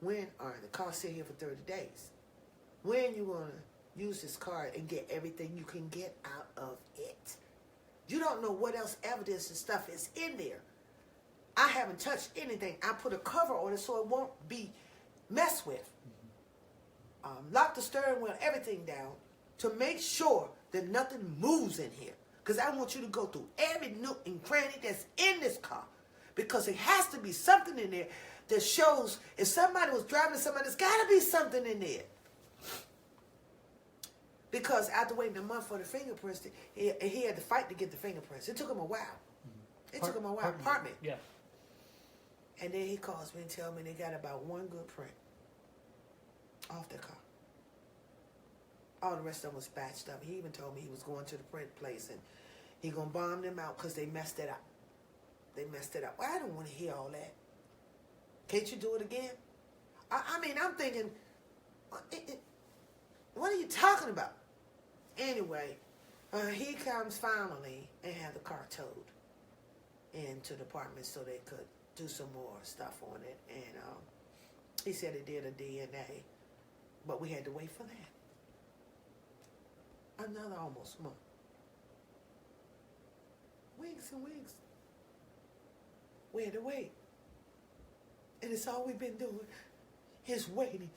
S1: The car sit here for 30 days. When you want to use this car and get everything you can get out of it? You don't know what else evidence and stuff is in there. I haven't touched anything. I put a cover on it so it won't be messed with. Lock the steering wheel, everything down to make sure that nothing moves in here. Because I want you to go through every nook and cranny that's in this car. Because it has to be something in there that shows if somebody was driving somebody, there's got to be something in there. Because after waiting a month for the fingerprints, he had to fight to get the fingerprints. It took him a while. Partman.
S3: Yeah.
S1: And then he calls me and tells me they got about one good print off the car. All the rest of them was batched up. He even told me he was going to the print place and he going to bomb them out because they messed it up. Well, I don't want to hear all that. Can't you do it again? I mean, I'm thinking, what are you talking about? Anyway, He comes finally and had the car towed into the apartment so they could do some more stuff on it. And he said it did a DNA, but we had to wait for that. Another almost month. Weeks and weeks. We had to wait. And it's all we've been doing is waiting.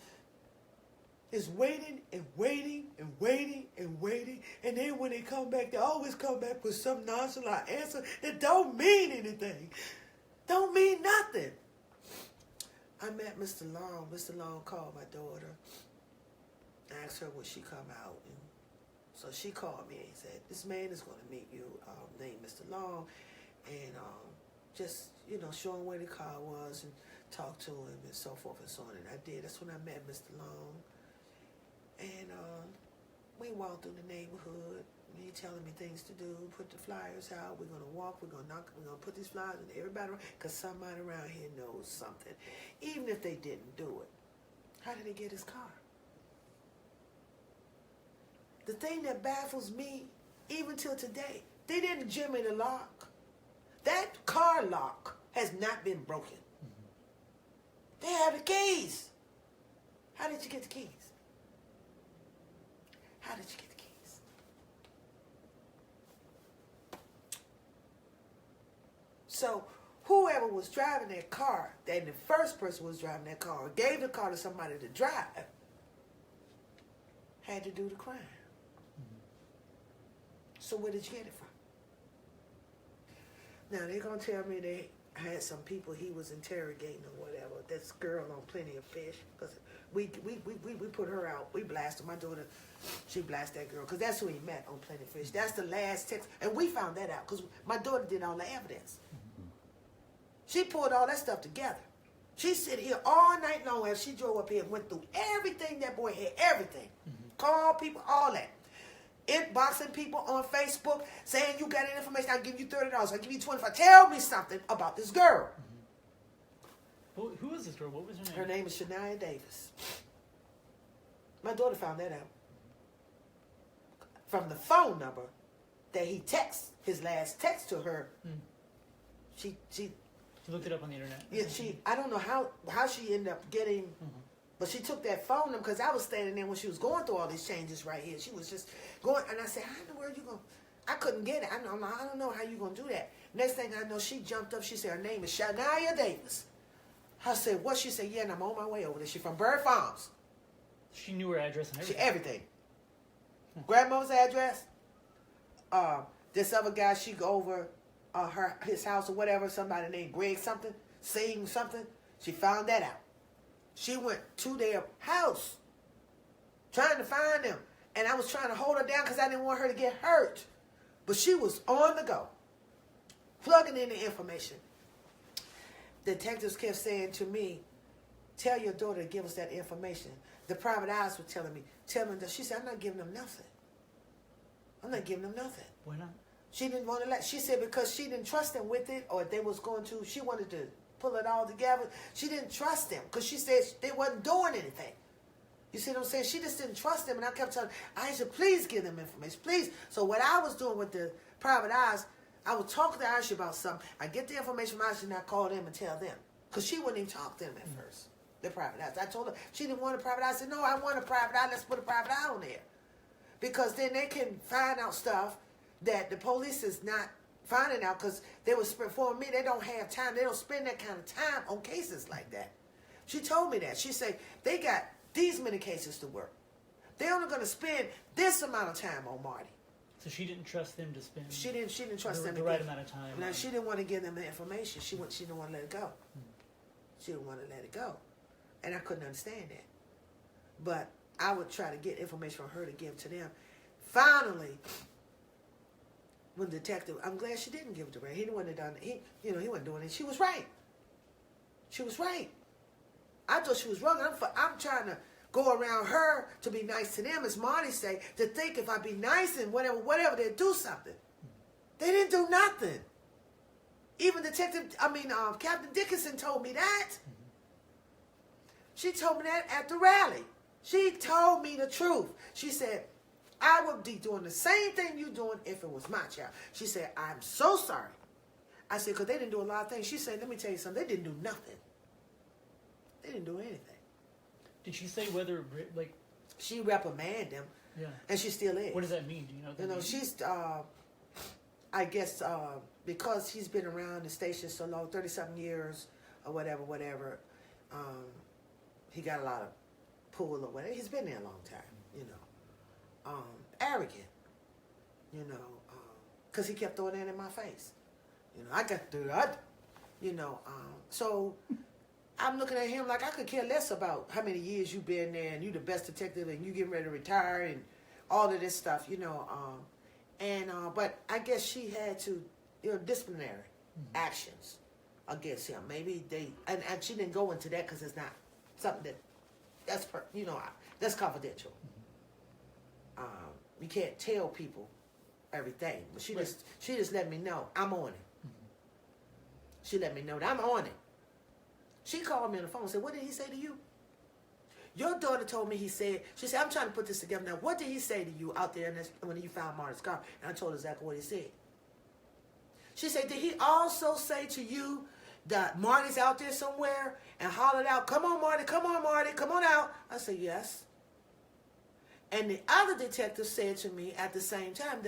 S1: Is waiting and waiting and waiting and waiting. And then when they come back, they always come back with some nonchalant answer that don't mean anything. Don't mean nothing. I met Mr. Long. Mr. Long called my daughter. I asked her would she come out. And so she called me and said, this man is going to meet you, named Mr. Long. And just, show him where the car was and talk to him and so forth and so on. And I did. That's when I met Mr. Long. And we walked through the neighborhood. He telling me things to do. Put the flyers out. We're going to walk. We're going to put these flyers in everybody around. Because somebody around here knows something. Even if they didn't do it. How did he get his car? The thing that baffles me, even till today, they didn't jimmy the lock. That car lock has not been broken. Mm-hmm. They have the keys. How did you get the keys? How did you get the keys? So whoever was driving that car, and the first person was driving that car, or gave the car to somebody to drive, had to do the crime. Mm-hmm. So where did you get it from? Now they're gonna tell me they had some people he was interrogating or whatever. This girl on Plenty of Fish, because we put her out. We blasted my daughter. She blasted that girl because that's who he met on Plenty of Fish. That's the last text, and we found that out because my daughter did all the evidence. Mm-hmm. She pulled all that stuff together. She sat here all night long as she drove up here and went through everything that boy had, everything. Mm-hmm. Called people, all that. Inboxing people on Facebook saying you got any information, I'll give you $30, I'll give you $25. Tell me something about this girl.
S3: Mm-hmm. Well, who is this girl? What was her name?
S1: Her name is Shania Davis. My daughter found that out from the phone number that he texted, his last text to her. Mm. She
S3: looked it up on the internet.
S1: Yeah, I don't know how she ended up getting, but she took that phone number because I was standing there when she was going through all these changes right here. She was just going, and I said, how in the world you going? I couldn't get it. I don't know how you going to do that. Next thing I know, she jumped up. She said her name is Shania Davis. I said, what? She said, yeah, and I'm on my way over there. She's from Bird Farms.
S3: She knew her address and everything.
S1: Everything. Grandmother's address. This other guy, she go over his house or whatever. Somebody named Greg something, saying something. She found that out. She went to their house trying to find them. And I was trying to hold her down because I didn't want her to get hurt. But she was on the go, plugging in the information. Detectives kept saying to me, tell your daughter to give us that information. The private eyes were telling me that. She said, I'm not giving them nothing. I'm not giving them nothing.
S3: Why not?
S1: She didn't want to she said because she didn't trust them with it, or they was going to, she wanted to pull it all together. She didn't trust them because she said they wasn't doing anything. You see what I'm saying? She just didn't trust them, and I kept telling her, Aisha, please give them information, please. So what I was doing with the private eyes, I would talk to Aisha about something. I get the information from Aisha, and I call them and tell them. Because she wouldn't even talk to them at first, the private eyes. I told her she didn't want a private eye. I said, no, I want a private eye. Let's put a private eye on there. Because then they can find out stuff that the police is not finding out, because they was for me, they don't have time. They don't spend that kind of time on cases like that. She told me that. She said, they got these many cases to work. They're only going to spend this amount of time on Marty.
S3: So she didn't trust them to spend.
S1: She didn't trust them
S3: the right amount of time.
S1: Now she didn't want to give them the information. She didn't want to let it go. She didn't want to let it go, and I couldn't understand that. But I would try to get information from her to give to them. Finally, when the detective, I'm glad she didn't give it to her. He wasn't done. He wasn't doing it. She was right. She was right. I thought she was wrong. I'm trying to go around her to be nice to them, as Marty say, to think if I be nice and whatever, they'd do something. They didn't do nothing. Even Captain Dickinson told me that. She told me that at the rally. She told me the truth. She said, I would be doing the same thing you doing if it was my child. She said, I'm so sorry. I said, because they didn't do a lot of things. She said, let me tell you something. They didn't do nothing. They didn't do anything.
S3: Did she say whether, like...
S1: She reprimanded them.
S3: Yeah.
S1: And she still is.
S3: What does that mean? Do you know what that means?
S1: She's, I guess, because he's been around the station so long, 30-something years or whatever, he got a lot of pull or whatever. He's been there a long time, arrogant, because he kept throwing that in my face. I got to do that, so I'm looking at him like I could care less about how many years you've been there and you the best detective and you getting ready to retire and all of this stuff, but I guess she had to, disciplinary actions against him. Maybe and she didn't go into that because it's not something that's confidential. You can't tell people everything, but she just let me know I'm on it. She let me know that I'm on it. She called me on the phone and said, what did he say to you? Your daughter told me she said, I'm trying to put this together now. What did he say to you out there when you found Marty's car? And I told her exactly what he said. She said, did he also say to you that Marty's out there somewhere and hollered out, come on, Marty, come on, Marty, come on out? I said, yes. And the other detective said to me at the same time,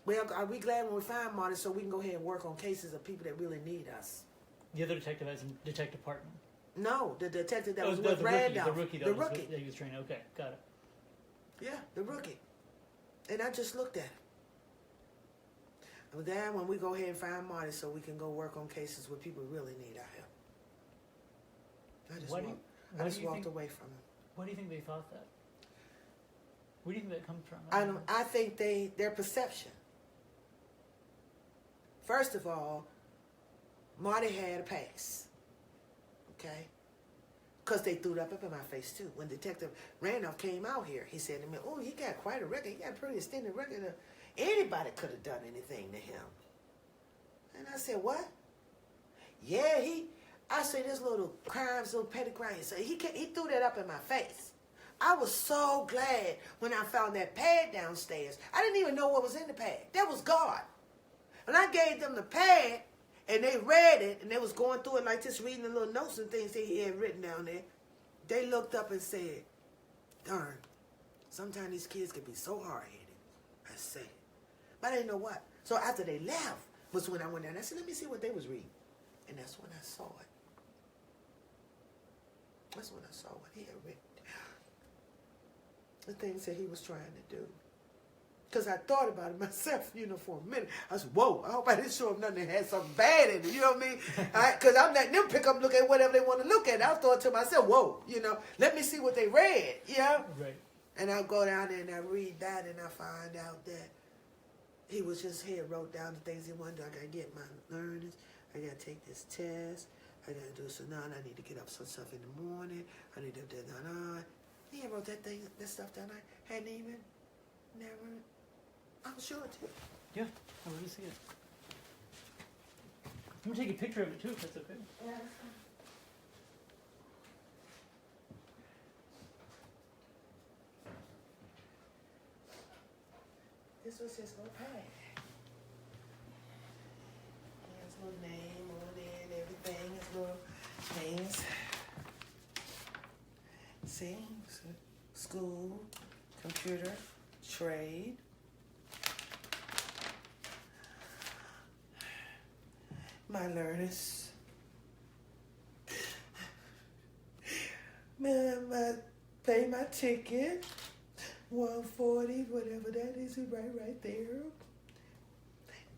S1: well, are we glad when we find Marty so we can go ahead and work on cases of people that really need us?
S3: The other detective as in Detective Parkman.
S1: No, the detective that was with Randolph.
S3: The rookie that he was training. Okay, got it.
S1: Yeah, the rookie. And I just looked at him. And then when we go ahead and find Marty so we can go work on cases where people really need our help. I just walked away from him.
S3: Why do you think they thought that? Where do you think that comes from?
S1: I think their perception. First of all, Marty had a pass. Okay? Because they threw it up in my face, too. When Detective Randolph came out here, he said to me, oh, he got quite a record. He got a pretty extended record. Anybody could have done anything to him. And I said, what? Yeah, I said, this little crimes, little petty crimes. So he threw that up in my face. I was so glad when I found that pad downstairs. I didn't even know what was in the pad. That was God. When I gave them the pad, and they read it, and they was going through it like this, reading the little notes and things that he had written down there. They looked up and said, darn, sometimes these kids can be so hard-headed. I said, but I didn't know what. So after they left was when I went down. I said, let me see what they was reading. And that's when I saw it. That's when I saw what he had written down. The things that he was trying to do. Because I thought about it myself, for a minute. I said, whoa, I hope I didn't show him nothing that had something bad in it, you know what I mean? Because I'm letting them pick up, look at whatever they want to look at. I thought to myself, whoa, let me see what they read,
S3: Right.
S1: And I'll go down there and I read that and I find out that he wrote down the things he wanted to do. I got to get my learners. I got to take this test. I got to do so now. I need to get up some stuff in the morning. I need to do that. He wrote that stuff down. I hadn't even, never. I'm sure it did.
S3: Yeah, I want to see it. I'm going to take a picture of it too, if that's okay.
S1: Yeah. This was his little pad. His little name on it, everything, his little things. See? School, computer, trade. My learners. Man, pay my ticket. $140, whatever that is, right there.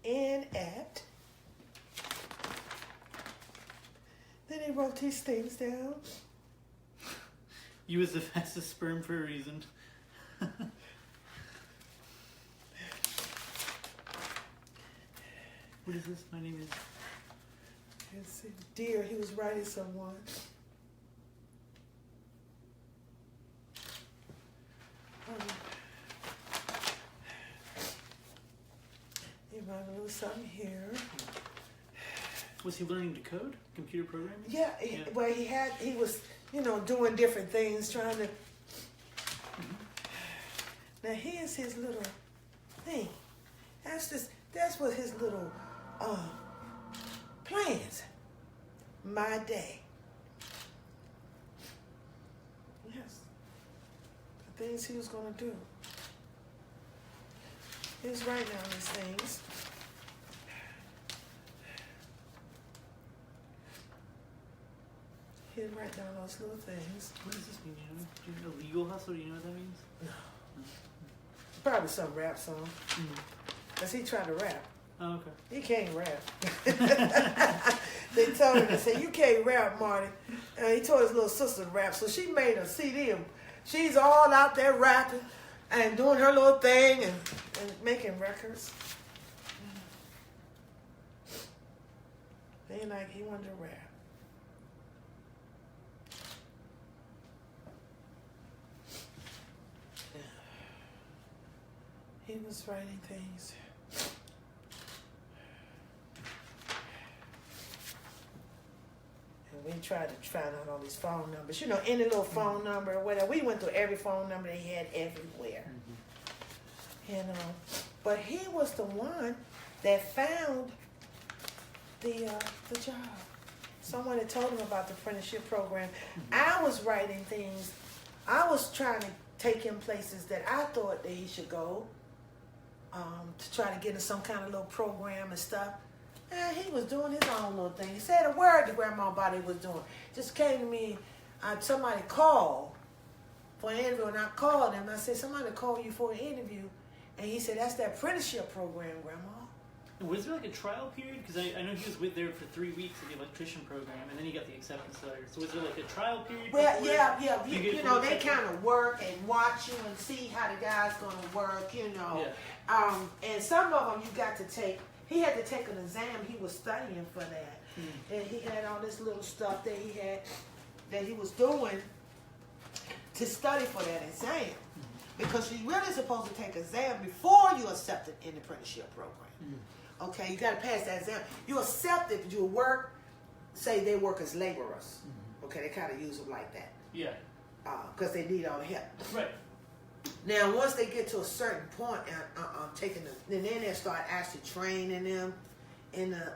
S1: And at. Then they wrote these things down.
S3: You was the fastest sperm for a reason. What is this? My name is...
S1: Yes, dear, he was writing someone. He wrote a little something here.
S3: Was he learning to code? Computer programming?
S1: Yeah, well, he was, doing different things, trying to Now here's his little thing. That's what his little plans. My day. Yes. The things he was gonna do. He was writing down these things. He'd write down those little things.
S3: What does this mean? Do you know legal hustle? Do you know what that means?
S1: No. Probably some rap song. Cause he tried to rap.
S3: Oh, okay.
S1: He can't rap. They told him, they said, you can't rap, Marty. He told his little sister to rap. So she made a CD. She's all out there rapping and doing her little thing and making records. They like, he wanted to rap. He was writing things. And we tried to find out all these phone numbers. You know, any little phone number or whatever. We went through every phone number they had everywhere. You know, but he was the one that found the job. Someone had told him about the apprenticeship program. I was writing things. I was trying to take him places that I thought that he should go. To try to get in some kind of little program and stuff. And he was doing his own little thing. He said a word to grandma about what he was doing. Just came to me, somebody called for an interview, and I called him. I said, somebody called you for an interview. And he said, that's that apprenticeship program, Grandma.
S3: Was there like a trial period? Because I know he was with there for 3 weeks at the electrician program, and then he got the acceptance letter. So was there like a trial period?
S1: Well, yeah. You know, they kind of work and watch you and see how the guy's going to work, you know.
S3: Yeah.
S1: And some of them you got to take. He had to take an exam. He was studying for that. And he had all this little stuff that he was doing to study for that exam. Because you're really supposed to take an exam before you accepted in the apprenticeship program. Okay, you got to pass that exam. You accept it, but you work, say they work as laborers. Okay, they kind of use them like that.
S3: Yeah.
S1: Because they need all the help.
S3: Right.
S1: Now, once they get to a certain point, then they start actually training them in the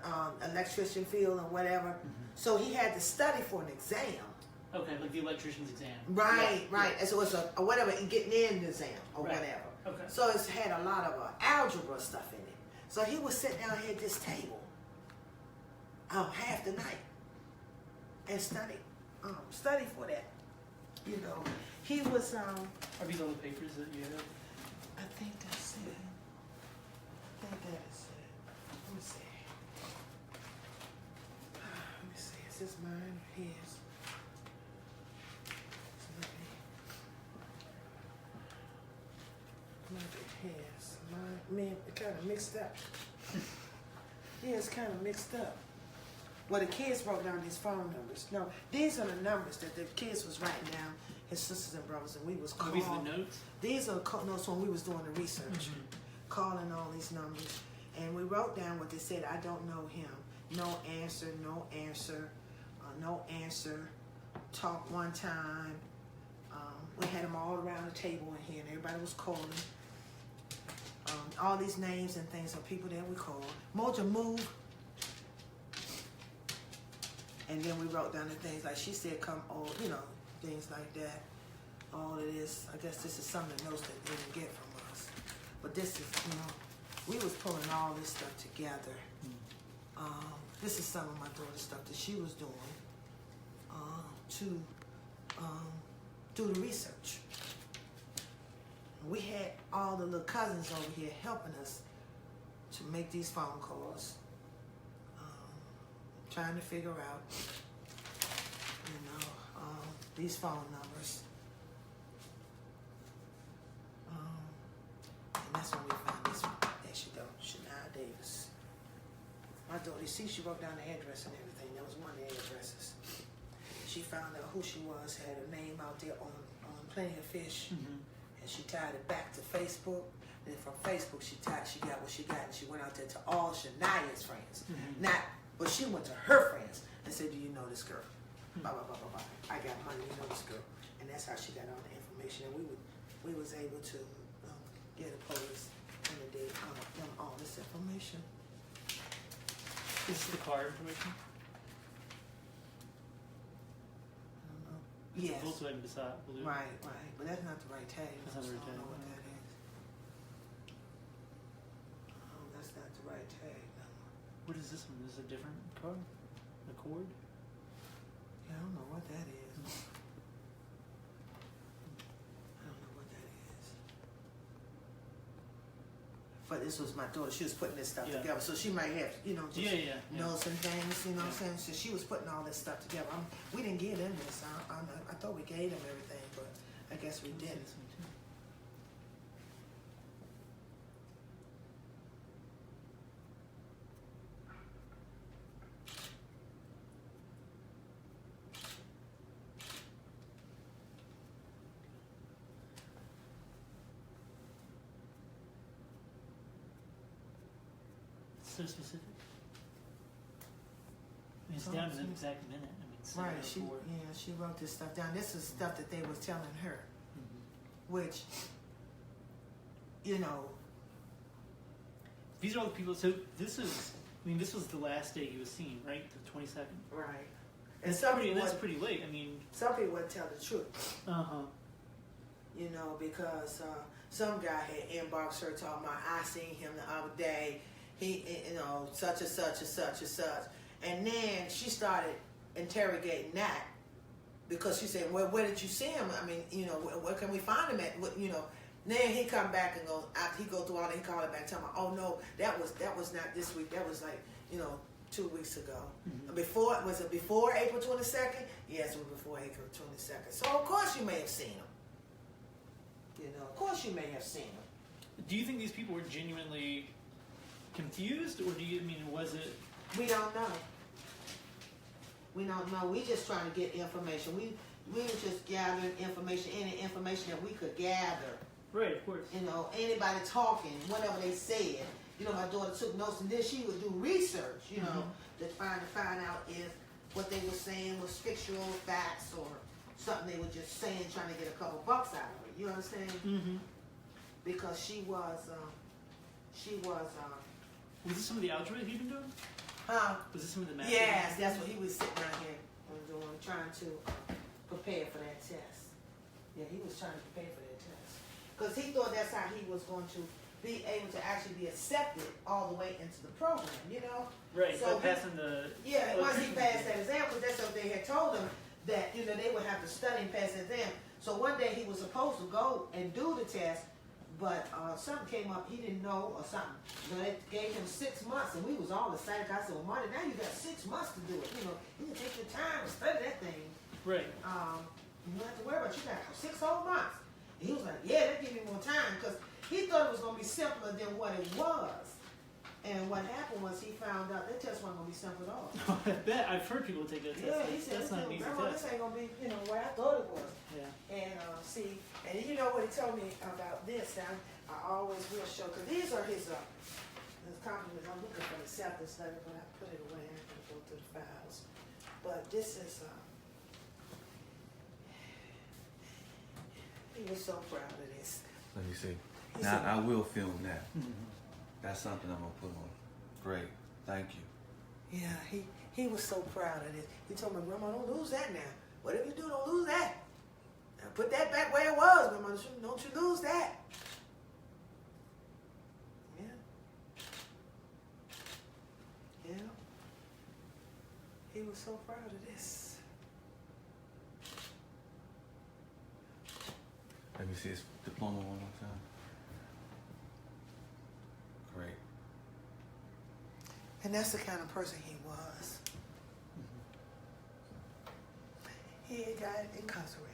S1: electrician field or whatever. So he had to study for an exam.
S3: Okay, like the electrician's exam.
S1: Right,
S3: Yeah.
S1: right. And so it's a whatever, getting in the exam or
S3: Right.
S1: whatever.
S3: Okay.
S1: So it's had a lot of algebra stuff in it. So he would sit down here at this table half the night and study for that. You know, he was.
S3: Are these all the papers that you have?
S1: I think that's it. Let me see. Is this mine or his? Maybe his. Man, it kind of mixed up. Yeah, it's kind of mixed up. Well, the kids wrote down these phone numbers. No, these are the numbers that the kids was writing down, his sisters and brothers, and we was calling.
S3: These are the notes?
S1: These are notes when we was doing the research, calling all these numbers. And we wrote down what they said. I don't know him. No answer, no answer, no answer. Talk one time. We had them all around the table in here, and everybody was calling. All these names and things of people that we called. Moja move. And then we wrote down the things like she said, come on, you know, things like that. All of this, I guess this is some of the notes that they didn't get from us. But this is, you know, we was pulling all this stuff together. This is some of my daughter's stuff that she was doing to do the research. We had all the little cousins over here helping us to make these phone calls, trying to figure out, you know, these phone numbers. And that's when we found this one. There she goes, Shania Davis. My daughter, you see, she wrote down the address and everything. That was one of the addresses. She found out who she was, had her name out there on Plenty of Fish. And she tied it back to Facebook. Then from Facebook, she got what she got, and she went out there to all Shania's friends. But she went to her friends and said, "Do you know this girl? Blah blah blah blah blah. I got money. You know this girl." And that's how she got all the information. And we was able to get the police and they them all this information.
S3: This is the car information.
S1: I don't know.
S3: It's
S1: Yes.
S3: a Volkswagen Passat blue.
S1: Right, but that's not the right tag.
S3: That's not the right
S1: I don't know
S3: tag,
S1: what
S3: no.
S1: that is. Oh, that's not the right tag. No.
S3: What is this one? Is this a different car? Accord?
S1: Yeah, I don't know what that is. I don't know what that is. But this was my daughter. She was putting this stuff
S3: Yeah.
S1: together, so she might have, just
S3: Yeah.
S1: notes and things. You know what I'm saying? So she was putting all this stuff together. We didn't give them this. I thought we gave them everything, but I guess we didn't.
S3: So specific. I mean, it's
S1: So
S3: down to the
S1: specific.
S3: exact minute. I mean,
S1: Right.
S3: 7:04.
S1: She wrote this stuff down. This is stuff that they was telling her, which,
S3: These are all the people. So this is. I mean, this was the last day he was seen, right? The 22nd.
S1: right. And some people,
S3: That's pretty late. I mean.
S1: some people would tell the truth. Because some guy had inboxed her talking about, I seen him the other day. He, such and such and such and such. And then she started interrogating that because she said, well, where did you see him? I mean, where can we find him at? Then he come back and goes, after he go through all that, he called it back, telling me, oh no, that was not this week. That was like, 2 weeks ago.
S3: Mm-hmm.
S1: Was it before April 22nd? Yes, it was before April 22nd. So of course you may have seen him. Of course you may have seen him.
S3: Do you think these people were genuinely confused, or was it?
S1: We don't know. We don't know. We just trying to get information. We were just gathering information, any information that we could gather.
S3: Right, of course.
S1: Anybody talking, whatever they said. My daughter took notes, and then she would do research, to find out if what they were saying was fictional facts or something they were just saying, trying to get a couple bucks out of it. You understand?
S3: Mm-hmm.
S1: Because she was.
S3: Was this some of the algebra he'd been doing? Was this some of the math?
S1: Yes, that's what he was sitting out here doing, trying to prepare for that test. Yeah, he was trying to prepare for that test. Because he thought that's how he was going to be able to actually be accepted all the way into the program,
S3: Right,
S1: so
S3: by passing the...
S1: Yeah, once he passed that exam, because that's what they had told him, that, they would have to study and pass the exam. So one day he was supposed to go and do the test, but something came up he didn't know or something. They gave him 6 months, and we was all excited. I said, well, Marty, now you got 6 months to do it. You can take your time and study that thing.
S3: Right.
S1: You don't have to worry about it. You got 6 whole months. And he was like, yeah, that give me more time, because he thought it was going to be simpler than what it was. And what happened was he found out that test wasn't going to be simple at all.
S3: I bet. I've heard people take that test.
S1: Yeah, he said,
S3: that's not an easy
S1: Grandma,
S3: test.
S1: this ain't going to be, what I thought it was.
S3: Yeah.
S1: And and you know what he told me about this, and I always will show, because these are his compliments. I'm looking for the acceptance letter, but I put it away. I'm going to go through the files. But this is, he was so proud of this.
S2: Let me see.
S1: He
S2: Now,
S1: said-
S2: I will film that.
S3: Mm-hmm.
S2: That's something I'm going to put on. Great. Thank you.
S1: Yeah, he was so proud of this. He told me, Grandma, don't lose that now. Whatever you do, don't lose that. Now put that back where it was, Grandma. Don't you lose that. Yeah. Yeah. He was so proud of this.
S2: Let me see his diploma one more time. Great.
S1: And that's the kind of person he was. He had got incarcerated.